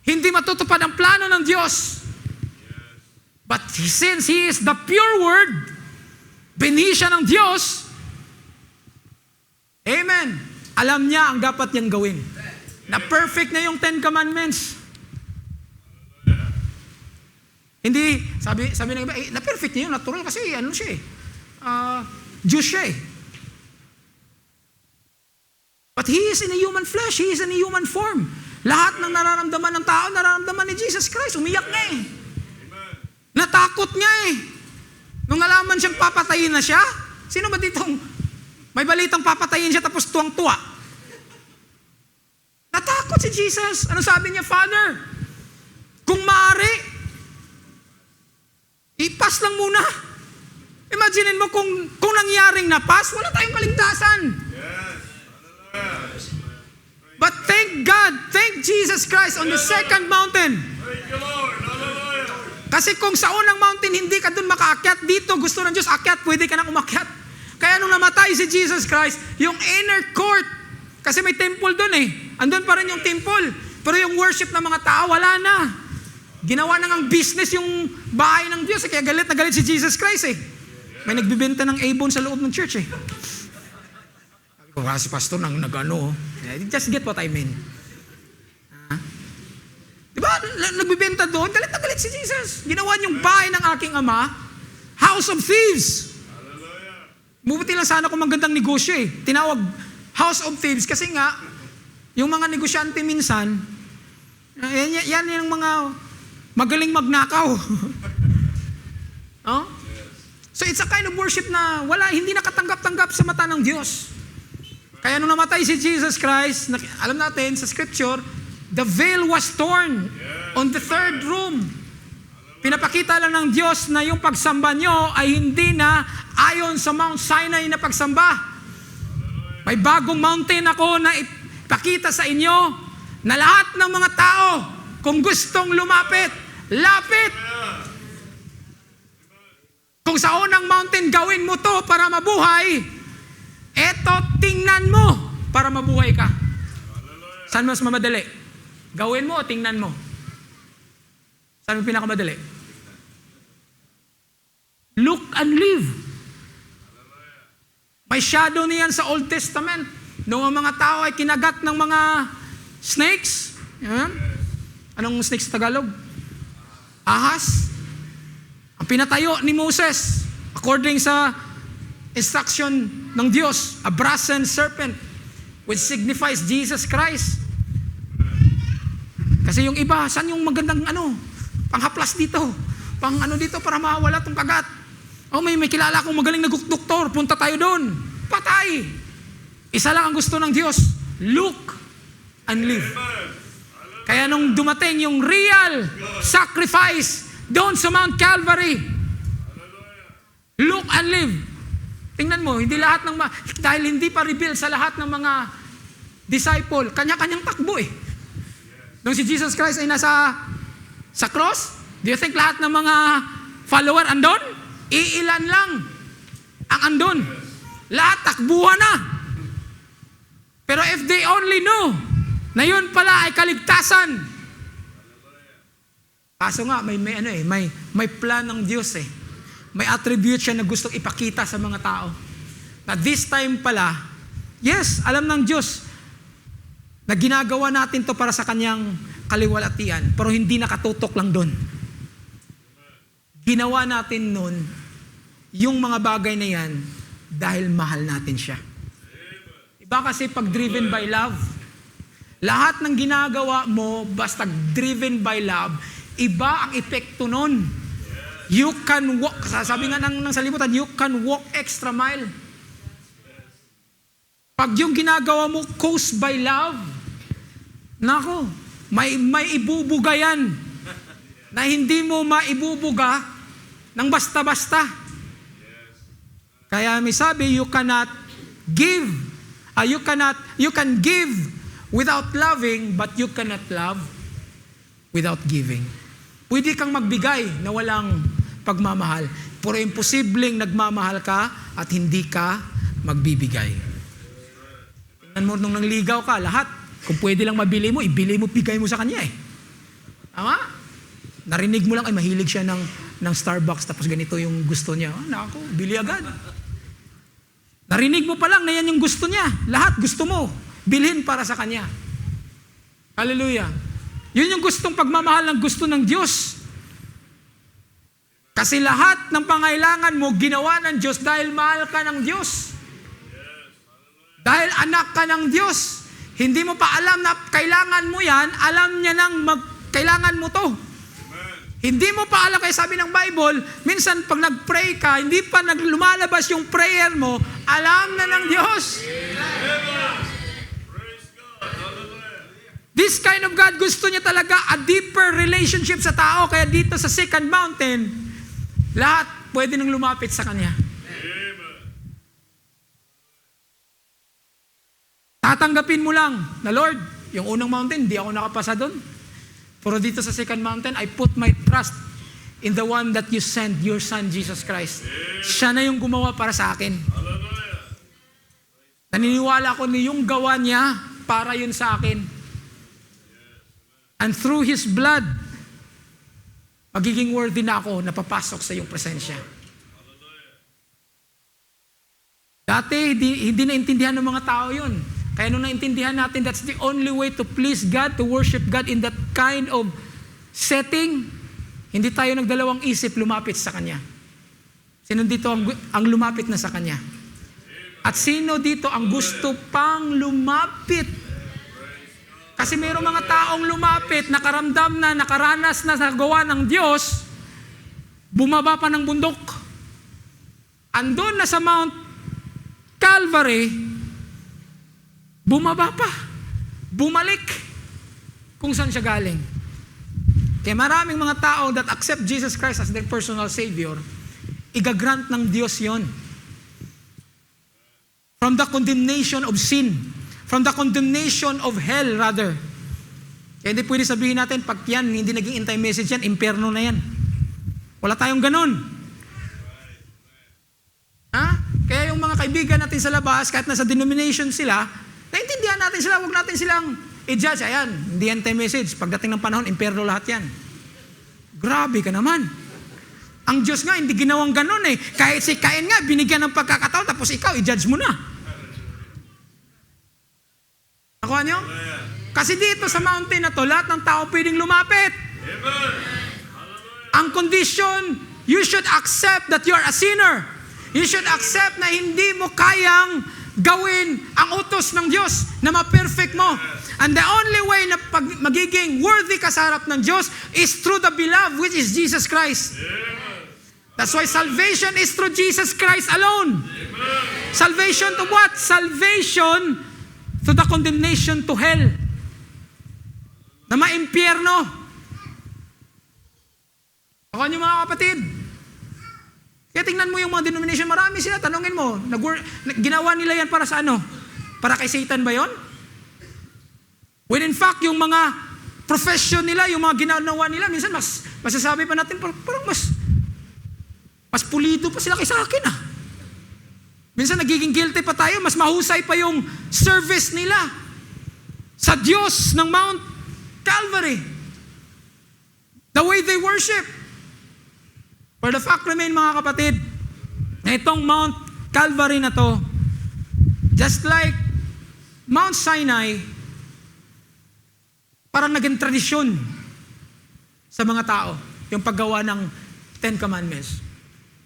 Speaker 1: hindi matutupad ang plano ng Diyos. But since He is the pure Word, binhi siya ng Diyos, amen, alam niya ang dapat niyang gawin. Na perfect na yung 10 Commandments. Hindi, sabi ng iba, na perfect niya yun, natural kasi ano siya Diyos siya eh. But He is in a human flesh, He is in a human form. Lahat ng nararamdaman ng tao, nararamdaman ni Jesus Christ. Umiyak nga eh. Natakot nga eh. Nung nalaman siyang papatayin na siya, sino ba ditong may balitang papatayin siya tapos tuwang-tuwa? Natakot si Jesus. Ano sabi niya, Father? Kung maaari, ipas lang muna. Imaginin mo kung nangyaring napas, wala tayong kaligtasan. But thank God, thank Jesus Christ on the second mountain.
Speaker 2: Thank you, Lord. Hallelujah.
Speaker 1: Kasi kung sa unang mountain hindi ka dun makaakyat, dito gusto ng Diyos akyat, pwede ka nang umakyat. Kaya nung namatay si Jesus Christ, yung inner court, kasi may temple dun eh. Andun pa rin yung temple. Pero yung worship ng mga tao, wala na. Ginawa na ngang business yung bahay ng Diyos. Kaya galit na galit si Jesus Christ eh. May nagbibenta ng A-bone sa loob ng church eh. Sabi ko, si pastor nag-ano. Just get what I mean. Diba? Nagbibenta doon, galit na galit si Jesus. Ginawa niyong bahay ng aking ama, house of thieves. Mabuti lang sana kung magandang negosyo eh. Tinawag house of thieves kasi nga, yung mga negosyante minsan, yan yung mga magaling magnakaw. Oh? So it's a kind of worship na hindi nakatanggap-tanggap sa mata ng Diyos. Kaya nung namatay si Jesus Christ, alam natin sa scripture, the veil was torn on the third room. Pinapakita lang ng Diyos na yung pagsamba nyo ay hindi na ayon sa Mount Sinai na pagsamba. May bagong mountain ako na ipakita sa inyo na lahat ng mga tao, kung gustong lumapit, lapit. Kung sa unang mountain gawin mo to para mabuhay, eto tingnan mo para mabuhay ka. Saan mas mamadali? Gawin mo o tingnan mo? Saan mo pinakamadali? Look and live. May shadow niyan sa Old Testament. Noong ang mga tao ay kinagat ng mga snakes. Yan. Anong snakes sa Tagalog? Ahas. Ang pinatayo ni Moses, according sa instruction ng Diyos, a brazen serpent, which signifies Jesus Christ. Kasi yung iba, saan yung magandang panghaplas dito? Pang dito para mawala tong kagat? Oh, may kilala akong magaling na doktor, punta tayo doon. Patay! Isa lang ang gusto ng Diyos, look and live. Kaya nung dumating yung real sacrifice doon sa Mount Calvary, look and live. Tingnan mo, hindi lahat ng dahil hindi pa reveal sa lahat ng mga disciple, kanya-kanyang takbo eh. Nung si Jesus Christ ay nasa sa cross, do you think lahat ng mga follower andon? Iilan lang ang andon. Lahat takbuhan na. Pero if they only knew na yun pala ay kaligtasan. Kaso nga, may plan ng Diyos eh. May attribute siya na gustong ipakita sa mga tao. Na this time pala, yes, alam ng Diyos na ginagawa natin to para sa kanyang kaliwalatian, pero hindi nakatutok lang doon. Ginawa natin noon yung mga bagay na yan dahil mahal natin siya. Iba kasi pag driven by love, lahat ng ginagawa mo basta driven by love, iba ang epekto nun. You can walk, sabi nga ng salimutan, you can walk extra mile. Pag yung ginagawa mo caused by love, nako, may ibubuga yan na hindi mo maibubuga ng basta-basta. Kaya may sabi, you can give without loving, but you cannot love without giving. Pwede kang magbigay na walang pagmamahal, pero imposibleng nagmamahal ka at hindi ka magbibigay. Tingnan mo nung nangligaw ka, lahat, kung pwede lang mabili mo, ibili mo, bigay mo sa kanya eh. Tama? Narinig mo lang, ay mahilig siya ng Starbucks, tapos ganito yung gusto niya. Nako, bili agad. Narinig mo pa lang na yan yung gusto niya. Lahat gusto mo. Bilhin para sa kanya. Hallelujah. Yun yung gustong pagmamahal ng gusto ng Diyos. Kasi lahat ng pangailangan mo, ginawa ng Diyos dahil mahal ka ng Diyos. Dahil anak ka ng Diyos. Hindi mo pa alam na kailangan mo yan, alam niya nang kailangan mo to. Hindi mo pa alam, kaya sabi ng Bible, minsan pag nag-pray ka, hindi pa lumalabas yung prayer mo, alam na ng Diyos. This kind of God, gusto niya talaga a deeper relationship sa tao, kaya dito sa second mountain, lahat pwede nang lumapit sa Kanya. Tatanggapin mo lang na, Lord, yung unang mountain, di ako nakapasa doon. Pero dito sa second mountain, I put my trust in the one that you sent, your Son, Jesus Christ. Siya na yung gumawa para sa akin. Naniniwala ko na yung gawa niya para yun sa akin. And through His blood, magiging worthy na ako na papasok sa iyong presensya. Dati, hindi naintindihan ng mga tao yun. Kaya nung naintindihan natin, that's the only way to please God, to worship God in that kind of setting, hindi tayo nagdalawang isip lumapit sa Kanya. Sino dito ang lumapit na sa Kanya? At sino dito ang gusto pang lumapit? Kasi mayroong mga taong lumapit, nakaramdam na, nakaranas na sa gawa ng Diyos, bumaba pa ng bundok. Andun na sa Mount Calvary, bumaba pa. Bumalik kung saan siya galing. Kaya maraming mga tao that accept Jesus Christ as their personal Savior, igagrant ng Diyos yon. From the condemnation of sin. From the condemnation of hell, rather. Kaya hindi pwede sabihin natin, pag yan, hindi naging anti-message yan, impyerno na yan. Wala tayong ganun. Ha? Kaya yung mga kaibigan natin sa labas, kahit nasa denomination sila, naintindihan natin sila, huwag natin silang i-judge. Ayan, hindi anti-message. Pagdating ng panahon, impyerno lahat yan. Grabe ka naman. Ang Diyos nga, hindi ginawang ganun eh. Kahit si Cain nga, binigyan ng pagkakataon, tapos ikaw, i-judge mo na. Nakuha nyo? Kasi dito sa mountain na to, lahat ng tao pwedeng lumapit.
Speaker 2: Amen.
Speaker 1: Ang condition, you should accept that you're a sinner. You should accept na hindi mo kayang gawin ang utos ng Diyos na ma-perfect mo. And the only way na magiging worthy ka sa harap ng Diyos is through the beloved, which is Jesus Christ. That's why salvation is through Jesus Christ alone. Salvation to what? Salvation to the condemnation to hell. Na maimpyerno. Ako niyo mga kapatid. Kaya tingnan mo yung mga denomination, marami sila, tanongin mo, ginawa nila yan para sa ano? Para kay Satan ba yon? When in fact, yung mga profession nila, yung mga ginagawa nila, minsan masasabi pa natin, parang mas pulido pa sila kaysa akin ah. Minsan nagiging guilty pa tayo, mas mahusay pa yung service nila sa Diyos ng Mount Calvary. The way they worship. For the fact remain, mga kapatid, na itong Mount Calvary na to, just like Mount Sinai, parang naging tradisyon sa mga tao, yung paggawa ng Ten Commandments.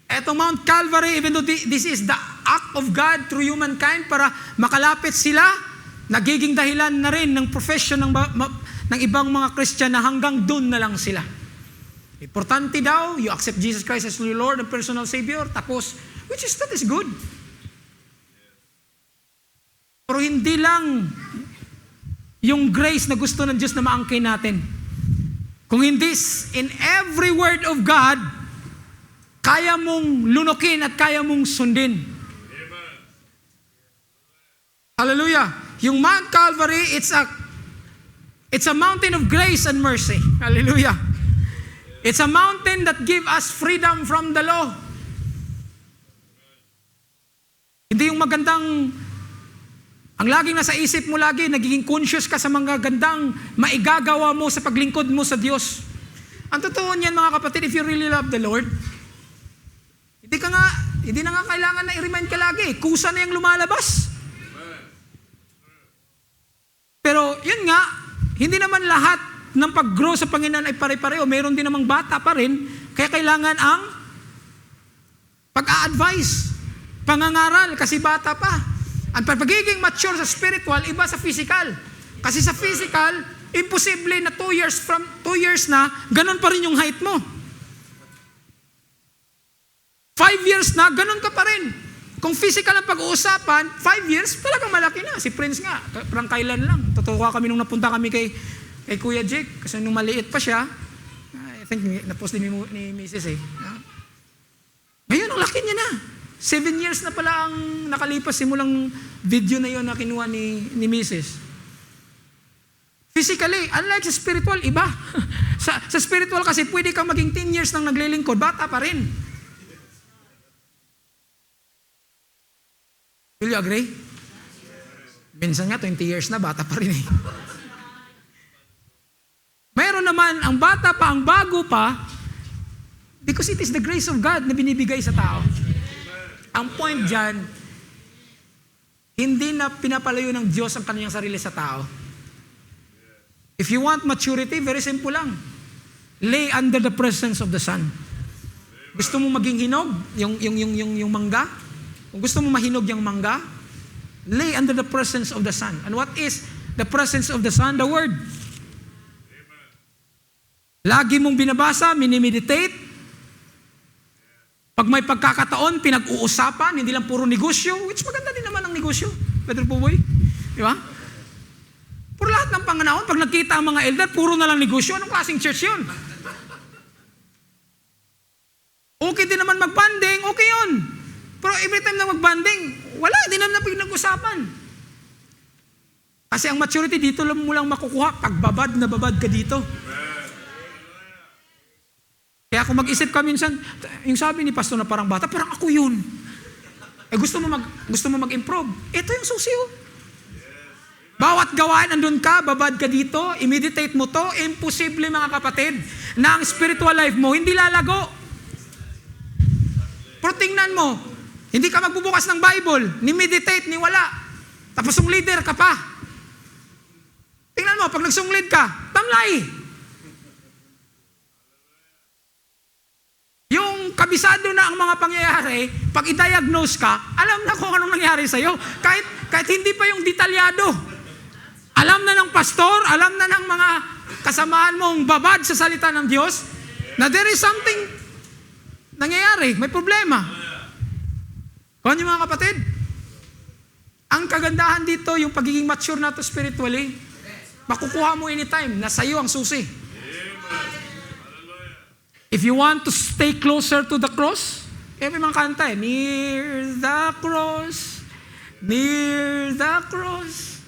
Speaker 1: Etong Mount Calvary, even though this is the act of God through humankind para makalapit sila, nagiging dahilan na rin ng profession ng ibang mga Christian na hanggang doon na lang sila. Importante daw, you accept Jesus Christ as your Lord and personal Savior, tapos, that is good. Pero hindi lang yung grace na gusto ng Diyos na maangkin natin. Kung hindi, in every word of God, kaya mong lunukin at kaya mong sundin.
Speaker 2: Amen.
Speaker 1: Hallelujah. Yung Mount Calvary, it's a mountain of grace and mercy. Hallelujah. It's a mountain that gives us freedom from the law. Hindi yung magandang, ang laging nasa isip mo lagi, nagiging conscious ka sa mga gandang maigagawa mo sa paglingkod mo sa Diyos. Ang totoo niyan, mga kapatid, if you really love the Lord, hindi na nga kailangan na i-remind ka lagi. Kusa na yung lumalabas. Pero yun nga, hindi naman lahat ng pag-grow sa Panginoon ay pare-pareho. Meron din namang bata pa rin, kaya kailangan ang pag-a-advise, pangangaral, kasi bata pa. At pagiging mature sa spiritual, iba sa physical. Kasi sa physical, imposible na 2 years na, ganun pa rin yung height mo. 5 years na, ganun ka pa rin. Kung physical ang pag-uusapan, 5 years, talagang malaki na. Si Prince nga, parang kailan lang. Totoo kami nung napunta kami kay Kuya Jake, kasi nung maliit pa siya, I think na-post din ni Mrs. Ngayon, ang laki niya na. 7 years na pala ang nakalipas simulang video na yon na kinuha ni Mrs. Physically, unlike sa spiritual, iba. sa spiritual kasi pwede kang maging 10 years nang naglilingkod, bata pa rin. Will you agree? Minsan nga, 20 years na, bata pa rin eh. Mayroon naman, ang bata pa, ang bago pa, because it is the grace of God na binibigay sa tao. Ang point dyan, hindi na pinapalayo ng Diyos ang kanyang sarili sa tao. If you want maturity, very simple lang. Lay under the presence of the Son. Gusto mo maging hinog, yung mangga? Kung gusto mo mahinog yung mangga, lay under the presence of the Son. And what is the presence of the Son? The Word. Lagi mong binabasa, minimeditate. Pag may pagkakataon, pinag-uusapan, hindi lang puro negosyo, which maganda din naman ang negosyo. Brother Puboy, di ba? Pero lahat ng panganahon, pag nagkita ang mga elder, puro na lang negosyo. Anong klaseng church yun? Okay din naman magbanding, okay yun. Pero every time na magbanding, wala, hindi naman pinag-usapan. Kasi ang maturity dito lang mo lang makukuha pag babad na babad ka dito. Kaya kung mag-isip ka minsan, yung sabi ni pastor na parang bata, parang ako yun. Gusto mo mag-improve. Ito yung susi. Bawat gawain, andun ka, babad ka dito, i-meditate mo to, imposible mga kapatid, na ang spiritual life mo hindi lalago. Pero tingnan mo, hindi ka magbubukas ng Bible, ni meditate, ni wala. Tapos yung leader ka pa. Tingnan mo, pag nagsunglid ka, tamlay. Yung kabisado na ang mga pangyayari, pag i-diagnose ka, alam na kung anong nangyari sa'yo. Kahit hindi pa yung detalyado. Alam na ng pastor, alam na ng mga kasamaan mong babad sa salita ng Diyos, na there is something nangyayari, may problema. Kung yung mga kapatid, ang kagandahan dito, yung pagiging mature na to spiritually, makukuha mo anytime, nasa iyo ang susi. If you want to stay closer to the cross, may mga kanta near the cross, near the cross.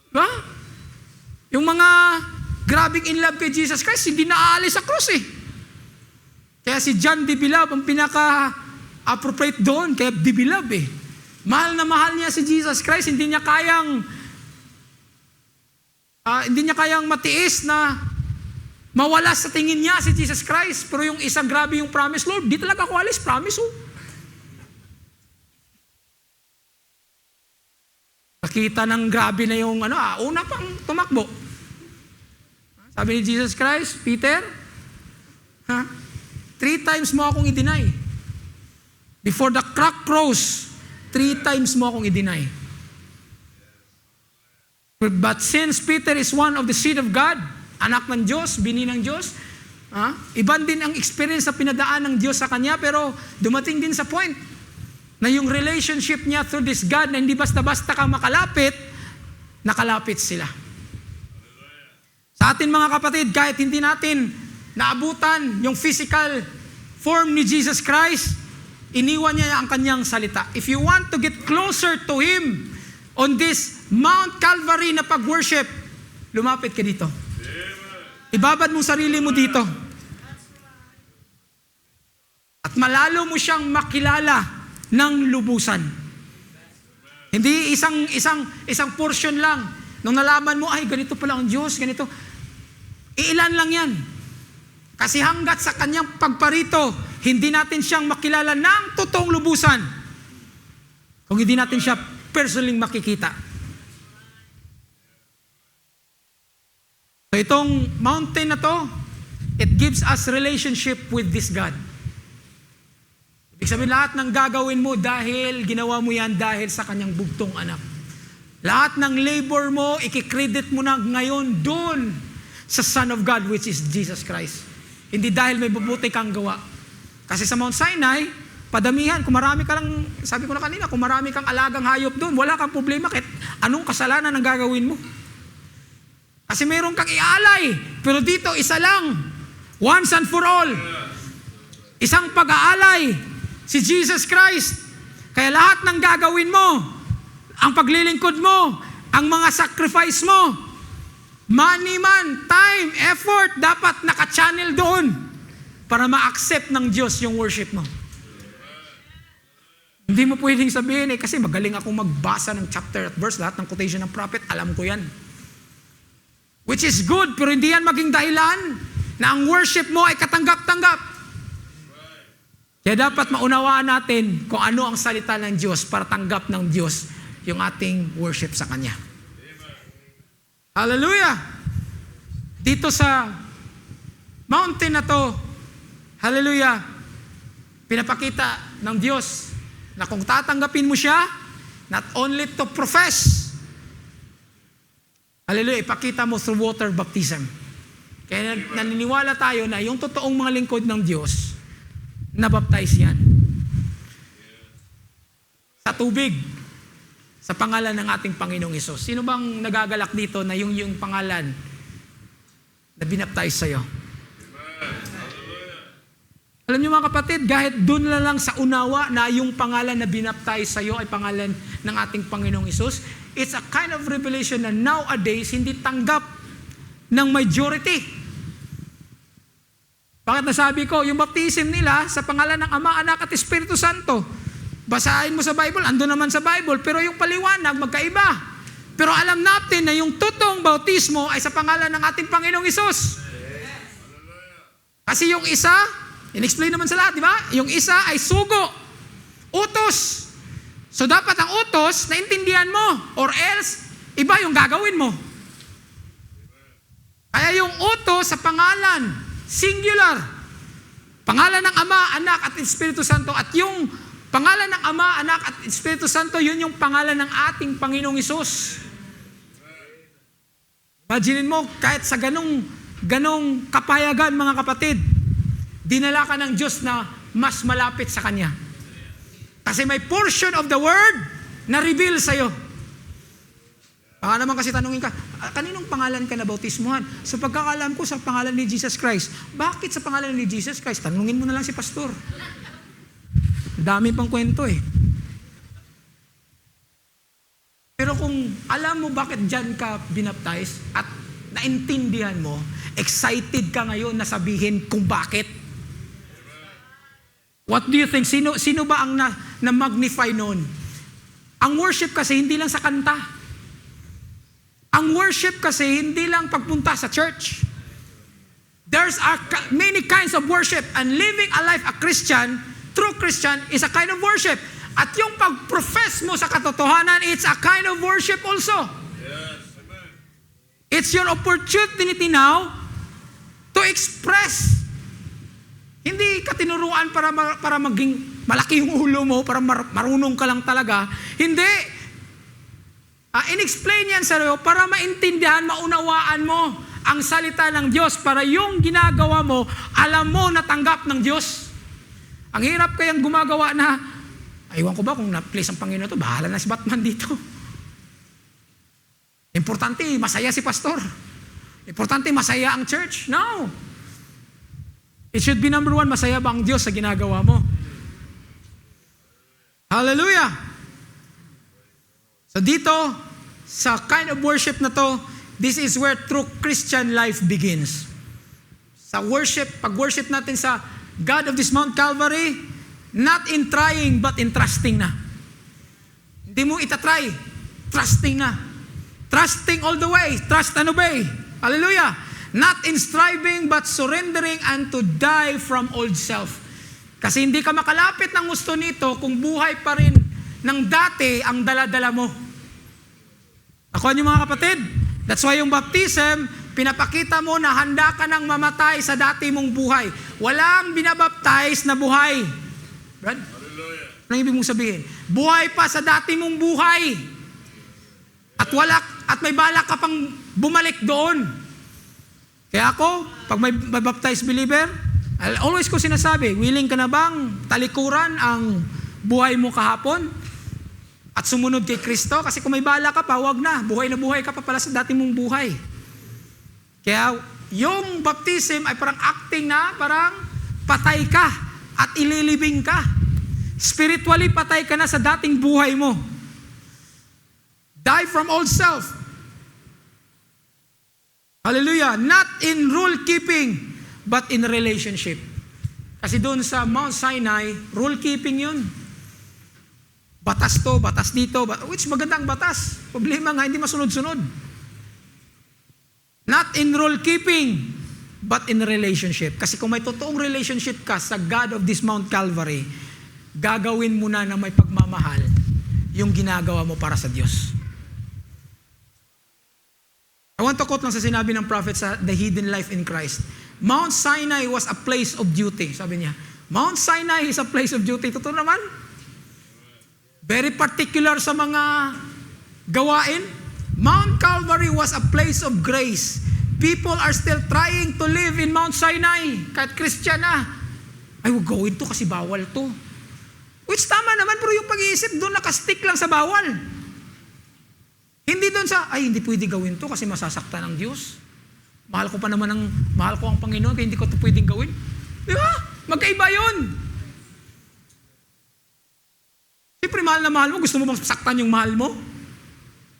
Speaker 1: Diba? Yung mga grabing in love kay Jesus Christ, hindi naaalis sa cross eh. Kaya si John the Beloved ang pinaka-appropriate doon, kaya the Beloved eh. Mahal na mahal niya si Jesus Christ, hindi niya kayang matiis na mawala sa tingin niya si Jesus Christ. Pero yung isa, grabe yung promise, Lord, di talaga ako alis, promise oh. Nakita ng grabe na yung una pang tumakbo. Sabi ni Jesus Christ, Peter, 3 times mo akong i-deny. Before the cock crows, 3 times mo akong i-deny. But since Peter is one of the seed of God, anak ng Diyos, bini ng Diyos, iban din ang experience na pinadaan ng Diyos sa kanya, pero dumating din sa point na yung relationship niya through this God na hindi basta-basta ka makalapit, nakalapit sila. Sa atin mga kapatid, kahit hindi natin naabutan yung physical form ni Jesus Christ, iniwan niya ang kanyang salita. If you want to get closer to Him on this Mount Calvary na pag-worship, lumapit ka dito. Ibabad mo sarili mo dito. At malalo mo siyang makilala ng lubusan. Hindi isang portion lang. Nung nalaman mo, ay ganito pala ang Diyos, ganito. Iilan lang yan. Kasi hanggat sa kanyang pagparito, hindi natin siyang makilala ng totoong lubusan. Kung hindi natin siya personally makikita. So itong mountain na to, it gives us relationship with this God. Ibig sabihin, lahat ng gagawin mo dahil ginawa mo yan dahil sa kanyang bugtong anak. Lahat ng labor mo, ikikredit mo na ngayon doon sa Son of God, which is Jesus Christ. Hindi dahil may mabuti kang gawa. Kasi sa Mount Sinai, padamihan, kung marami ka lang, sabi ko na kanina, kung marami kang alagang hayop doon, wala kang problema kahit anong kasalanan ang gagawin mo. Kasi meron kang ialay, pero dito isa lang, once and for all. Isang pag-aalay, si Jesus Christ. Kaya lahat ng gagawin mo, ang paglilingkod mo, ang mga sacrifice mo, money man, time, effort, dapat naka-channel doon para ma-accept ng Diyos yung worship mo. Hindi mo pwedeng sabihin, kasi magaling akong magbasa ng chapter at verse, lahat ng quotation ng prophet, alam ko yan. Which is good, pero hindi yan maging dahilan na ang worship mo ay katanggap-tanggap. Kaya dapat maunawaan natin kung ano ang salita ng Diyos para tanggap ng Diyos yung ating worship sa Kanya. Hallelujah! Dito sa mountain na to, hallelujah, pinapakita ng Diyos na kung tatanggapin mo siya, not only to profess, hallelujah, ipakita mo through water baptism. Kaya naniniwala tayo na yung totoong mga lingkod ng Diyos, nabaptize yan. Sa tubig. sa pangalan ng ating Panginoong Hesus. Sino bang nagagalak dito na yung pangalan na binaptize sa'yo? Alam niyo mga kapatid, kahit doon na lang sa unawa na yung pangalan na binaptize sa'yo ay pangalan ng ating Panginoong Hesus, it's a kind of revelation na nowadays hindi tanggap ng majority. Bakit nasabi ko? Yung baptism nila sa pangalan ng Ama, Anak at Espiritu Santo. Basahin mo sa Bible, ando naman sa Bible, pero yung paliwanag magkaiba. Pero alam natin na yung totoong bautismo ay sa pangalan ng ating Panginoong Hesus. Kasi yung isa, in-explain naman sa lahat, di ba? Yung isa ay sugo, utos. So dapat ang utos, naintindihan mo, or else, iba yung gagawin mo. Kaya yung utos sa pangalan, singular, pangalan ng Ama, Anak at Espiritu Santo, at yung pangalan ng Ama, Anak at Espiritu Santo, yun yung pangalan ng ating Panginoong Hesus. Imaginin mo, kahit sa ganong kapayagan mga kapatid, dinala ka ng Diyos na mas malapit sa Kanya. Kasi may portion of the Word na reveal sa'yo. Baka naman kasi tanungin ka, kaninong pangalan ka na bautismuhan? Sa pagkakalam ko, sa pangalan ni Jesus Christ. Bakit sa pangalan ni Jesus Christ? Tanungin mo na lang si pastor. Dami pang kwento eh. Pero kung alam mo bakit dyan ka binaptize at naintindihan mo, excited ka ngayon na sabihin kung bakit. What do you think? Sino ba ang na-magnify noon? Ang worship kasi hindi lang sa kanta. Ang worship kasi hindi lang pagpunta sa church. There's many kinds of worship, and living a life a Christian, true Christian, is a kind of worship. At yung pag-profess mo sa katotohanan, it's a kind of worship also.
Speaker 2: Yes, amen.
Speaker 1: It's your opportunity now to express. Hindi ka tinuruan para maging malaki yung ulo mo, para marunong ka lang talaga. Hindi. In-explain yan sa'yo para maintindihan, maunawaan mo ang salita ng Diyos, para yung ginagawa mo, alam mo na tanggap ng Diyos. Ang hirap kayang gumagawa na, aywan ko ba kung na-place ang Panginoon to, bahala na si Batman dito. Importante, masaya si pastor. Importante, masaya ang church. No. It should be number one, masaya ba ang Diyos sa ginagawa mo? Hallelujah! So dito, sa kind of worship na to, this is where true Christian life begins. Sa worship, pag-worship natin sa God of this Mount Calvary, not in trying, but in trusting na. Hindi mo itatry, trusting na. Trusting all the way, trust and obey. Hallelujah! Not in striving, but surrendering and to die from old self. Kasi hindi ka makalapit ng gusto nito kung buhay pa rin ng dati ang dala-dala mo. Ako niyo mga kapatid, that's why yung baptism, pinapakita mo na handa ka nang mamatay sa dati mong buhay. Walang binabaptize na buhay. Brad?
Speaker 2: Hallelujah.
Speaker 1: Anong ibig mong sabihin? Buhay pa sa dati mong buhay. At may balak ka pang bumalik doon. Kaya ako, pag may baptized believer, always ko sinasabi, willing ka na bang talikuran ang buhay mo kahapon at sumunod kay Kristo? Kasi kung may bala ka pa, wag na. Buhay na buhay ka pa pala sa dati mong buhay. Kaya yung baptism ay parang acting na, parang patay ka at ililibing ka. Spiritually, patay ka na sa dating buhay mo. Die from old self. Hallelujah. Not in rule keeping, but in relationship. Kasi doon sa Mount Sinai, rule keeping yun. Batas to, batas dito, which magandang batas. Problema nga, hindi masunod-sunod. Not in rule keeping, but in relationship. Kasi kung may totoong relationship ka sa God of this Mount Calvary, gagawin mo na may pagmamahal yung ginagawa mo para sa Diyos. I want to quote lang sa sinabi ng prophet sa The Hidden Life in Christ. Mount Sinai was a place of duty. Sabi niya, Mount Sinai is a place of duty. Totoo naman. Very particular sa mga gawain. Mount Calvary was a place of grace. People are still trying to live in Mount Sinai. Kahit Christian na. Ay, huwag gawin to kasi bawal to. Which tama naman, pero yung pag-iisip doon nakastick lang sa bawal. Hindi doon sa, ay hindi pwede gawin to kasi masasaktan ng Diyos. Mahal ko ang Panginoon kaya hindi ko to pwedeng gawin. Di ba? Magkaiba yun. Siyempre, mahal na mahal mo, gusto mo bang saktan yung mahal mo?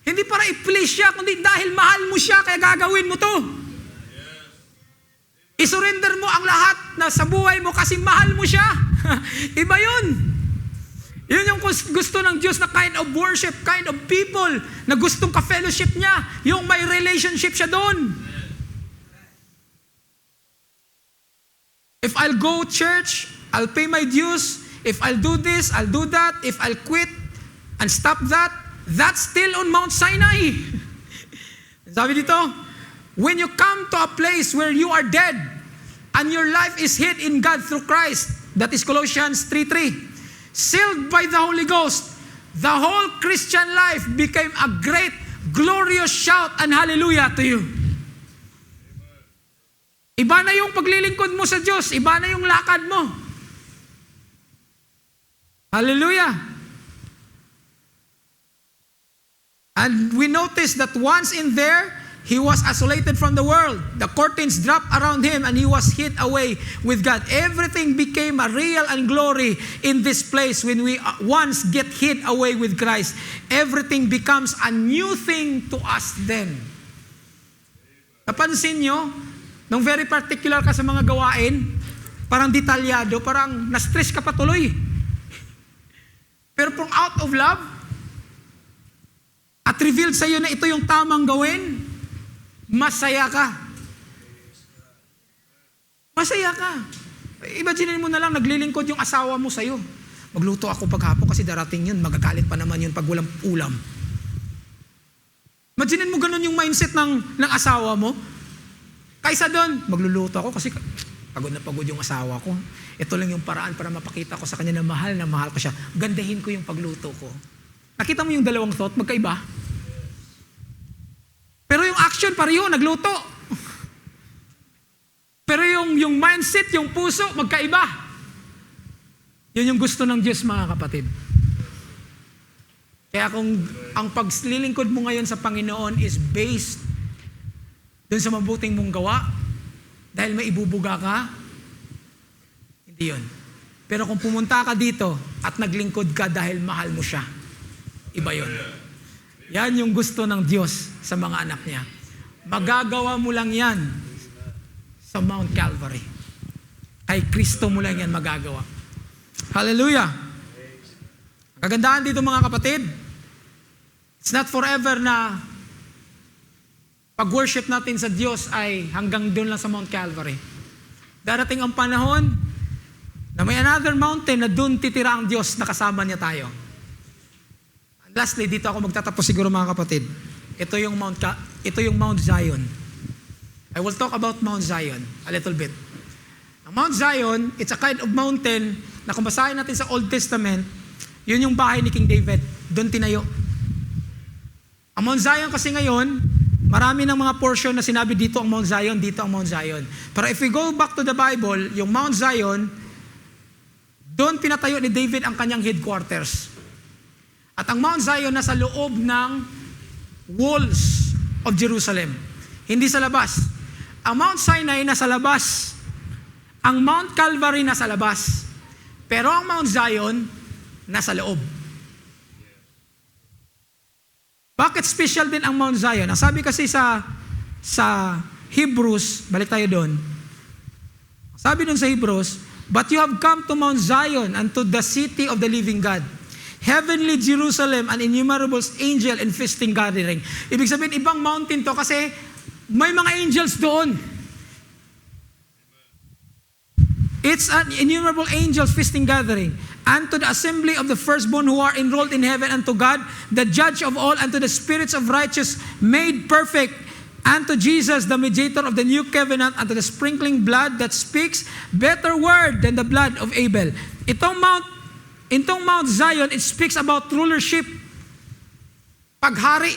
Speaker 1: Hindi para i-please siya, kundi dahil mahal mo siya, kaya gagawin mo to. I-surrender mo ang lahat na sa buhay mo kasi mahal mo siya. Iba yun. Yun yung gusto ng Diyos na kind of worship, kind of people na gustong ka-fellowship niya. Yung may relationship siya doon. If I'll go church, I'll pay my dues. If I'll do this, I'll do that. If I'll quit and stop that, that's still on Mount Sinai. Sabi dito, when you come to a place where you are dead and your life is hid in God through Christ, that is Colossians 3:3, sealed by the Holy Ghost, the whole Christian life became a great, glorious shout and hallelujah to you. Iba na yung paglilingkod mo sa Diyos, iba na yung lakad mo. Hallelujah. And we notice that once in there, he was isolated from the world. The curtains dropped around him and he was hid away with God. Everything became a real and glory in this place when we once get hid away with Christ. Everything becomes a new thing to us then. Napansin nyo, nung very particular ka sa mga gawain, parang detalyado, parang na-stress ka patuloy. Pero from out of love, at revealed sa iyo na ito yung tamang gawin, masaya ka. Masaya ka. Imagine mo na lang, naglilingkod yung asawa mo sa'yo. Magluto ako paghapon kasi darating yun, magagalit pa naman yun pag walang ulam. Imagine mo ganun yung mindset ng asawa mo. Kaysa doon, magluluto ako kasi pagod na pagod yung asawa ko. Ito lang yung paraan para mapakita ko sa kanya na mahal ko siya. Gandahin ko yung pagluto ko. Nakita mo yung dalawang thought, magkaiba? Pero yung action, pareho, nagluto. Pero yung mindset, yung puso, magkaiba. Yun yung gusto ng Diyos, mga kapatid. Kaya kung ang paglilingkod mo ngayon sa Panginoon is based dun sa mabuting mong gawa, dahil may ibubuga ka, hindi yun. Pero kung pumunta ka dito at naglingkod ka dahil mahal mo siya, iba yun. Yan yung gusto ng Diyos sa mga anak niya. Magagawa mo lang yan sa Mount Calvary. Kay Kristo mo lang yan magagawa. Hallelujah! Kagandahan dito mga kapatid, it's not forever na pag-worship natin sa Diyos ay hanggang doon lang sa Mount Calvary. Darating ang panahon na may another mountain na doon titira ang Diyos na kasama niya tayo. And lastly, dito ako magtatapos siguro mga kapatid. Ito yung Mount Zion. I will talk about Mount Zion a little bit. Ang Mount Zion, it's a kind of mountain na kung basahin natin sa Old Testament, yun yung bahay ni King David. Doon tinayo. Ang Mount Zion kasi ngayon, marami ng mga portion na sinabi dito ang Mount Zion, dito ang Mount Zion. Pero if we go back to the Bible, yung Mount Zion, doon pinatayo ni David ang kanyang headquarters. At ang Mount Zion nasa loob ng walls of Jerusalem. Hindi sa labas. Ang Mount Sinai nasa labas. Ang Mount Calvary nasa labas. Pero ang Mount Zion nasa loob. Bakit special din ang Mount Zion? Ang sabi kasi sa Hebrews, balik tayo doon. Sabi doon sa Hebrews, but you have come to Mount Zion and to the city of the living God, heavenly Jerusalem, an innumerable angel and feasting gathering. Ibig sabihin, ibang mountain to kasi may mga angels doon. It's an innumerable angels feasting gathering. And to the assembly of the firstborn who are enrolled in heaven, and to God, the judge of all, and to the spirits of righteous made perfect, and to Jesus, the mediator of the new covenant, and to the sprinkling blood that speaks better word than the blood of Abel. Itong Mount Zion, it speaks about rulership, paghari.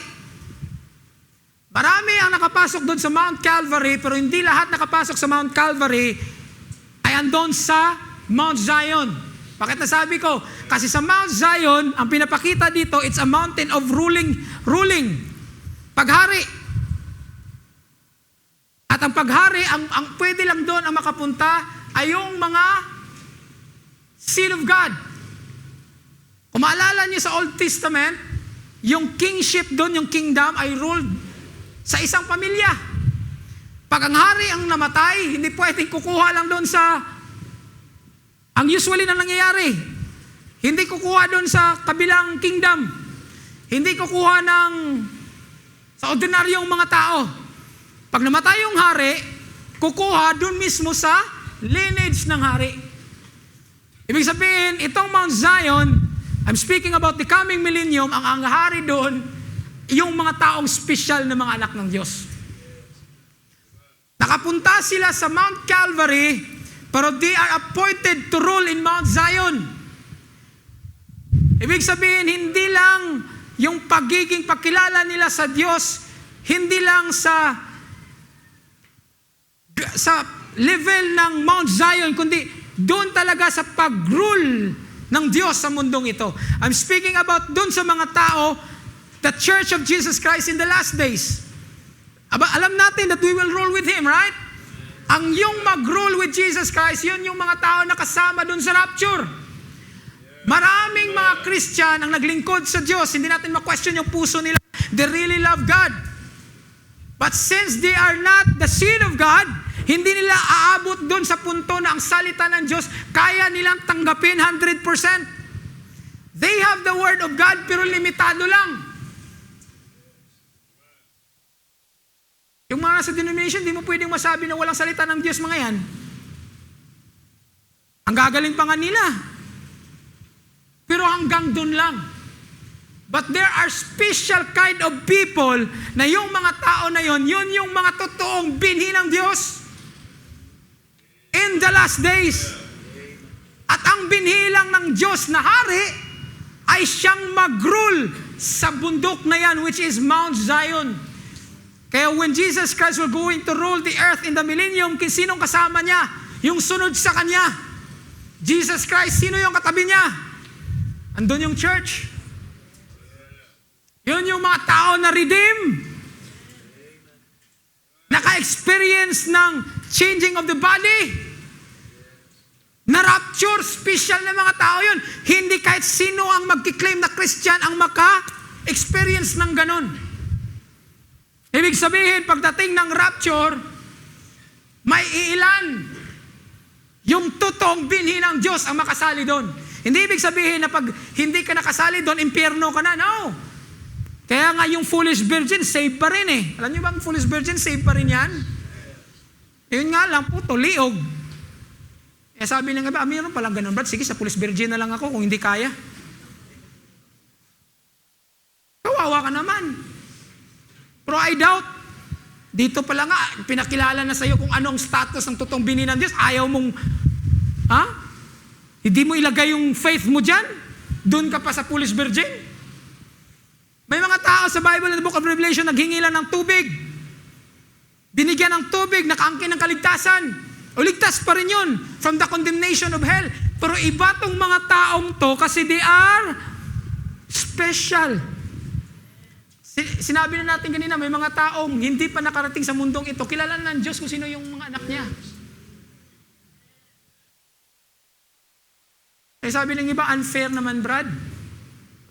Speaker 1: Marami ang nakapasok doon sa Mount Calvary, pero hindi lahat nakapasok sa Mount Calvary ay andon sa Mount Zion. Bakit nasabi ko? Kasi sa Mount Zion, ang pinapakita dito, it's a mountain of ruling. Paghari. At ang paghari, ang pwede lang doon ang makapunta ay yung mga seed of God. Kung maalala niyo sa Old Testament, yung kingship doon, yung kingdom ay ruled sa isang pamilya. Pag ang hari ang namatay, hindi pwedeng kukuha lang doon sa, ang usually na nangyayari, hindi kukuha doon sa kabilang kingdom. Hindi kukuha sa ordinaryong mga tao. Pag namatay yung hari, kukuha doon mismo sa lineage ng hari. Ibig sabihin, itong Mount Zion, I'm speaking about the coming millennium, ang hari doon, yung mga taong special na mga anak ng Diyos. Nakapunta sila sa Mount Calvary, pero they are appointed to rule in Mount Zion. Ibig sabihin, hindi lang yung pagiging pagkilala nila sa Diyos, hindi lang sa level ng Mount Zion, kundi doon talaga sa pag-rule ng Diyos sa mundong ito. I'm speaking about doon sa mga tao, the Church of Jesus Christ in the last days. Alam natin that we will rule with Him, right? Ang yung mag-rule with Jesus Christ, yun yung mga tao na kasama doon sa rapture. Maraming mga Christian ang naglingkod sa Diyos, hindi natin ma-question yung puso nila. They really love God. But since they are not the seed of God, hindi nila aabot doon sa punto na ang salita ng Diyos kaya nilang tanggapin 100%. They have the Word of God pero limitado lang. Yung mga nasa denomination, di mo pwedeng masabi na walang salita ng Diyos mga yan. Ang gagaling pa nga nila. Pero hanggang doon lang. But there are special kind of people na yung mga tao na yun yung mga totoong binhi ng Diyos in the last days. At ang binhi lang ng Diyos na hari ay siyang mag-rule sa bundok na yan, which is Mount Zion. Kaya when Jesus Christ will going to rule the earth in the millennium, sinong kasama niya? Yung sunod sa kanya. Jesus Christ, sino yung katabi niya? Andun yung church. Yun yung mga tao na redeem. Naka-experience ng changing of the body. Na-rapture, special na mga tao yun. Hindi kahit sino ang magkiklaim na Christian ang maka-experience ng ganon. Ibig sabihin, pagdating ng rapture, may iilan yung totoong binhi ng Diyos ang makasali doon. Hindi ibig sabihin na pag hindi ka nakasali doon, impyerno ka na. No. Kaya nga yung foolish virgin, save pa rin eh. Alam niyo ba ang foolish virgin, save pa rin yan? Yun nga lang po, liog. Eh sabi ng iba, mayroon palang ganun, Brad, sige sa foolish virgin na lang ako kung hindi kaya. Kawawa ka naman. Pero I doubt, dito pala nga, pinakilala na sa'yo kung anong status ng totoong binhi ng Diyos. Ayaw mong, hindi mo ilagay yung faith mo dyan? Doon ka pa sa foolish virgin? May mga tao sa Bible in the book of Revelation naghingi lang ng tubig. Binigyan ng tubig, nakaangkin ng kaligtasan. O ligtas pa rin yun from the condemnation of hell. Pero iba tong mga taong to kasi they are special. Sinabi na natin kanina, may mga taong hindi pa nakarating sa mundong ito. Kilala na ng Diyos kung sino yung mga anak niya. Eh sabi ng iba, unfair naman, Brad.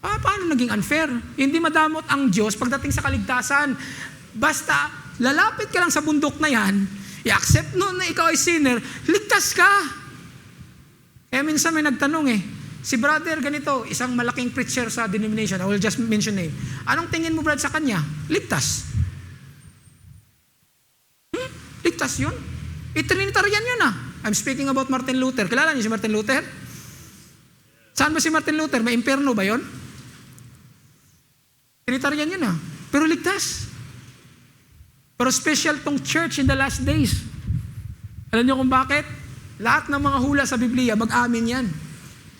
Speaker 1: Paano naging unfair? Hindi madamot ang Diyos pagdating sa kaligtasan. Basta, lalapit ka lang sa bundok na yan, i-accept nun na ikaw ay sinner, ligtas ka. Kaya minsan may nagtanong si brother ganito, isang malaking preacher sa denomination, I will just mention name. Anong tingin mo, Brad, sa kanya? Ligtas. Ligtas yun? Trinitarian yun I'm speaking about Martin Luther. Kilala niyo si Martin Luther? Saan ba si Martin Luther? May impyerno ba yun? Trinitarian yun Pero ligtas. Pero special tong church in the last days. Alam niyo kung bakit? Lahat ng mga hula sa Biblia, mag-amin yan.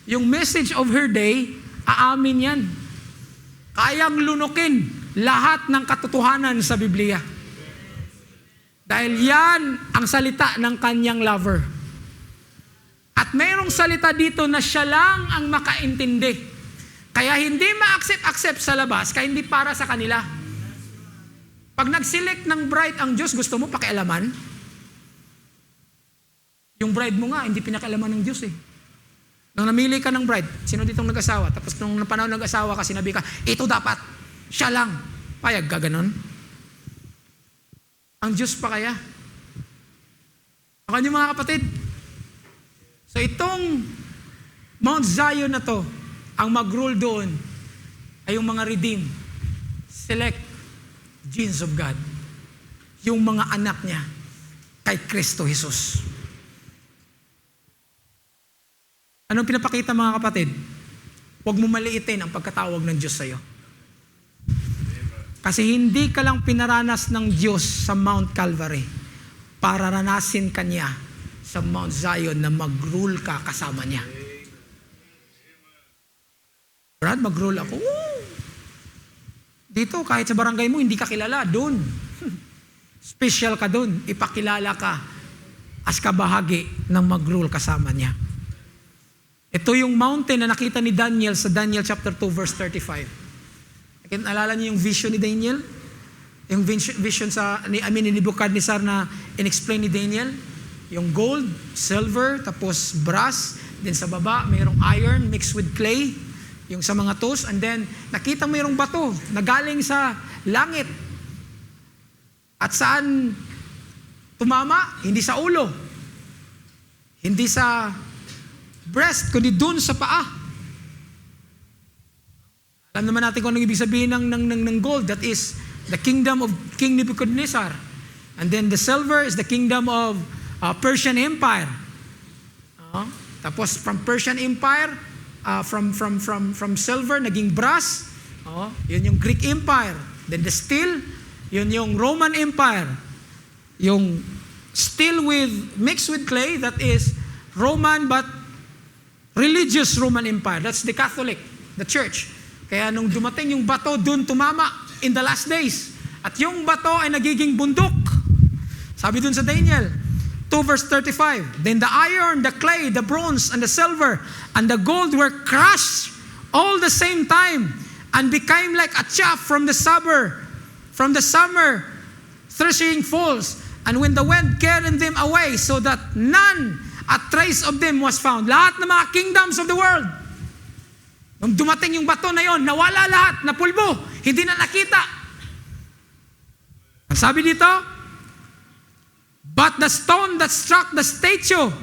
Speaker 1: Yung message of her day, aamin yan. Kayang lunukin lahat ng katotohanan sa Biblia. Dahil yan ang salita ng kanyang lover. At mayroong salita dito na siya lang ang makaintindi. Kaya hindi ma-accept sa labas, kaya hindi para sa kanila. Pag nag-select ng bride ang Diyos, gusto mo pakialaman? Yung bride mo nga, hindi pinakialaman ng Diyos eh. Nung namili ka ng bride, sino ditong nag-asawa? Tapos nung panahon nag-asawa ka, sinabi ka, ito dapat, siya lang. Payag ka ganon? Ang Diyos pa kaya? Ako niyo mga kapatid. So itong Mount Zion na to, ang mag-rule doon ay yung mga redeemed, select genes of God. Yung mga anak niya kay Kristo Jesus. Anong pinapakita mga kapatid? Huwag mo maliitin ang pagkatawag ng Diyos sa'yo. Kasi hindi ka lang pinaranas ng Diyos sa Mount Calvary para ranasin ka niya sa Mount Zion na mag-rule ka kasama niya. Brad, mag-rule ako. Woo! Dito, kahit sa barangay mo, hindi ka kilala. Doon. Special ka doon. Ipakilala ka as kabahagi ng mag-rule kasama niya. Ito yung mountain na nakita ni Daniel sa Daniel chapter 2 verse 35. Naalala niyo yung vision ni Daniel? Yung vision ni Nebuchadnezzar na in-explain ni Daniel? Yung gold, silver, tapos brass, then sa baba mayroong iron mixed with clay, yung sa mga toes, and then nakita mayroong bato na galing sa langit. At saan tumama? Hindi sa ulo. Hindi sa breast, kundi dun sa paa. Alam naman natin kung anong ibig sabihin ng gold. That is the kingdom of King Nebuchadnezzar. And then the silver is the kingdom of Persian Empire. Tapos from Persian Empire, from silver, naging brass. Yun yung Greek Empire. Then the steel, yun yung Roman Empire. Yung steel mixed with clay, that is Roman but religious Roman Empire. That's the Catholic, the church. Kaya nung dumating yung bato, dun tumama in the last days. At yung bato ay nagiging bundok. Sabi dun sa Daniel 2 verse 35, then the iron, the clay, the bronze, and the silver, and the gold were crushed all the same time, and became like a chaff from the summer threshing falls. And when the wind carried them away, so that none a trace of them was found. Lahat ng mga kingdoms of the world. Nung dumating yung bato na yon, nawala lahat, napulbo, hindi na nakita. Ang sabi dito, but the stone that struck the statue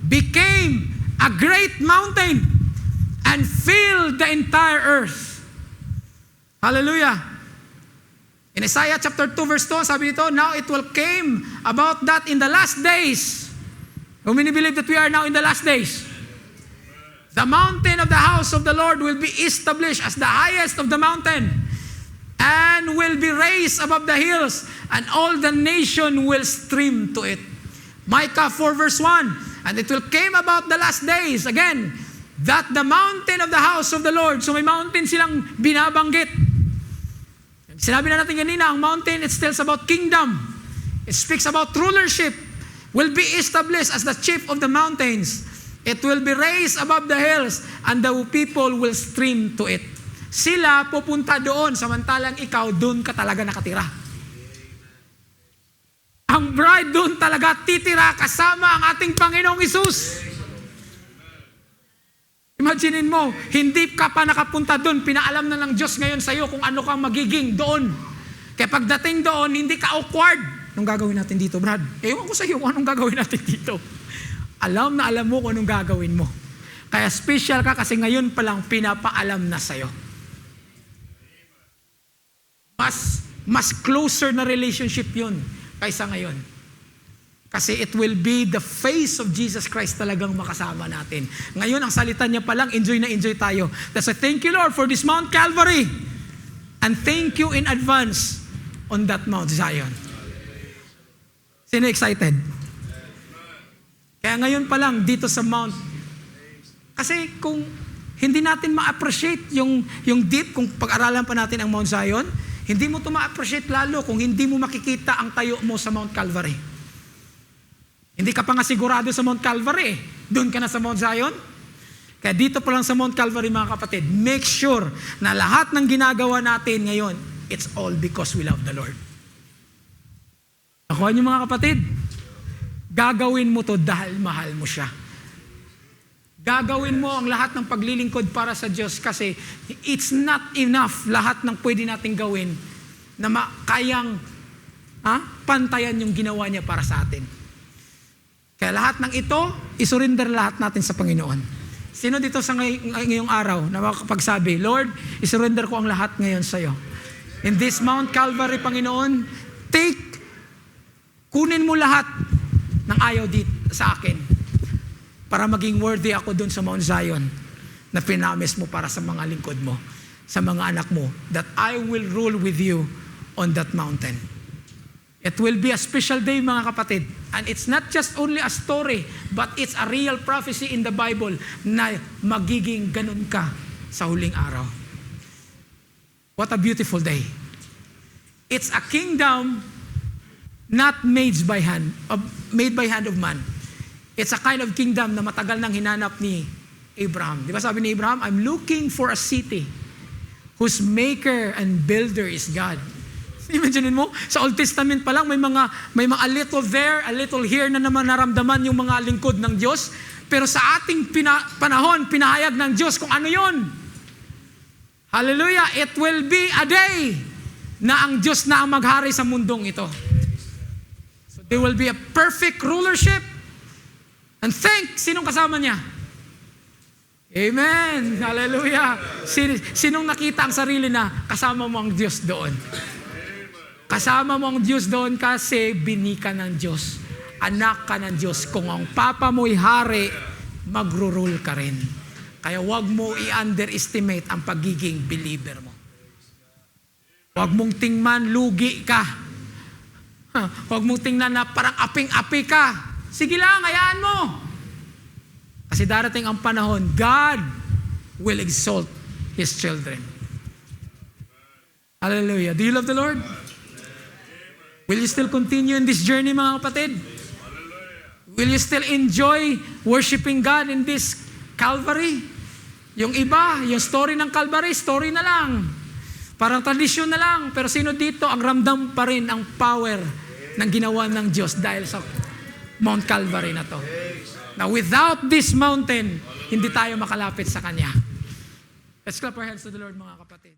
Speaker 1: became a great mountain and filled the entire earth. Hallelujah. In Isaiah chapter 2 verse 2, sabi dito, now it will came about that in the last days. How many believe that we are now in the last days? The mountain of the house of the Lord will be established as the highest of the mountain, and will be raised above the hills, and all the nation will stream to it. Micah 4 verse 1, and it will came about the last days, again, that the mountain of the house of the Lord, so may mountain silang binabanggit. Sinabi na natin kanina, ang mountain, it tells about kingdom. It speaks about rulership. Will be established as the chief of the mountains. It will be raised above the hills, and the people will stream to it. Sila pupunta doon, samantalang ikaw, doon ka talaga nakatira. Ang bride doon talaga titira kasama ang ating Panginoong Hesus. Imaginin mo, hindi ka pa nakapunta doon, pinaalam na ng Diyos ngayon sa iyo kung ano kang magiging doon. Kaya pagdating doon, hindi ka awkward. Anong gagawin natin dito, Brad? Ewan ko sa iyo kung anong gagawin natin dito. Alam na alam mo kung anong gagawin mo. Kaya special ka kasi ngayon pa lang pinapaalam na sa iyo. Mas closer na relationship yun kaysa ngayon. Kasi it will be the face of Jesus Christ talagang makasama natin. Ngayon, ang salita niya pa lang, enjoy na enjoy tayo. That's why thank you, Lord, for this Mount Calvary. And thank you in advance on that Mount Zion. Sino excited? Kaya ngayon pa lang, dito sa Mount. Kasi kung hindi natin ma-appreciate yung deep, kung pag-aralan pa natin ang Mount Zion, hindi mo ito ma-appreciate lalo kung hindi mo makikita ang tayo mo sa Mount Calvary. Hindi ka pa nga sigurado sa Mount Calvary. Doon ka na sa Mount Zion. Kaya dito pa lang sa Mount Calvary, mga kapatid, make sure na lahat ng ginagawa natin ngayon, it's all because we love the Lord. Nakuha niyo mga kapatid? Gagawin mo to dahil mahal mo siya. Gagawin mo ang lahat ng paglilingkod para sa Diyos kasi it's not enough lahat ng pwede nating gawin na kayang pantayan yung ginawa niya para sa atin. Kaya lahat ng ito, isurrender lahat natin sa Panginoon. Sino dito sa ngayong araw na makakapagsabi, Lord, isurrender ko ang lahat ngayon sa iyo. In this Mount Calvary, Panginoon, kunin mo lahat ng ayaw dito sa akin para maging worthy ako dun sa Mount Zion na pinamis mo para sa mga lingkod mo, sa mga anak mo, that I will rule with you on that mountain. It will be a special day, mga kapatid. And it's not just only a story, but it's a real prophecy in the Bible na magiging ganun ka sa huling araw. What a beautiful day. It's a kingdom not made by hand of man. It's a kind of kingdom na matagal nang hinanap ni Abraham. Di ba sabi ni Abraham, I'm looking for a city whose maker and builder is God. Imagine mo, sa Old Testament pa lang, may mga a little there, a little here na naman naramdaman yung mga lingkod ng Diyos. Pero sa ating panahon, pinahayag ng Diyos kung ano yon. Hallelujah! It will be a day na ang Diyos na ang maghari sa mundong ito. So there will be a perfect rulership. And sinong kasama niya? Amen! Hallelujah! Sinong nakita ang sarili na kasama mo ang Diyos doon? Kasama mo ang Diyos doon kasi binika ng Diyos. Anak ka ng Diyos. Kung ang papa mo'y hari, magro-rule ka rin. Kaya wag mo i-underestimate ang pagiging believer mo. Wag mong tingnan lugi ka. Wag mong tingnan na parang aping-api ka. Sige lang, hayaan mo. Kasi darating ang panahon, God will exalt His children. Hallelujah. Do you love the Lord? Will you still continue in this journey, mga kapatid? Will you still enjoy worshiping God in this Calvary? Yung iba, yung story ng Calvary, story na lang. Parang tradisyon na lang. Pero sino dito ang ramdam pa rin ang power ng ginawa ng Diyos dahil sa Mount Calvary na to? Now, without this mountain, hindi tayo makalapit sa Kanya. Let's clap our hands to the Lord, mga kapatid.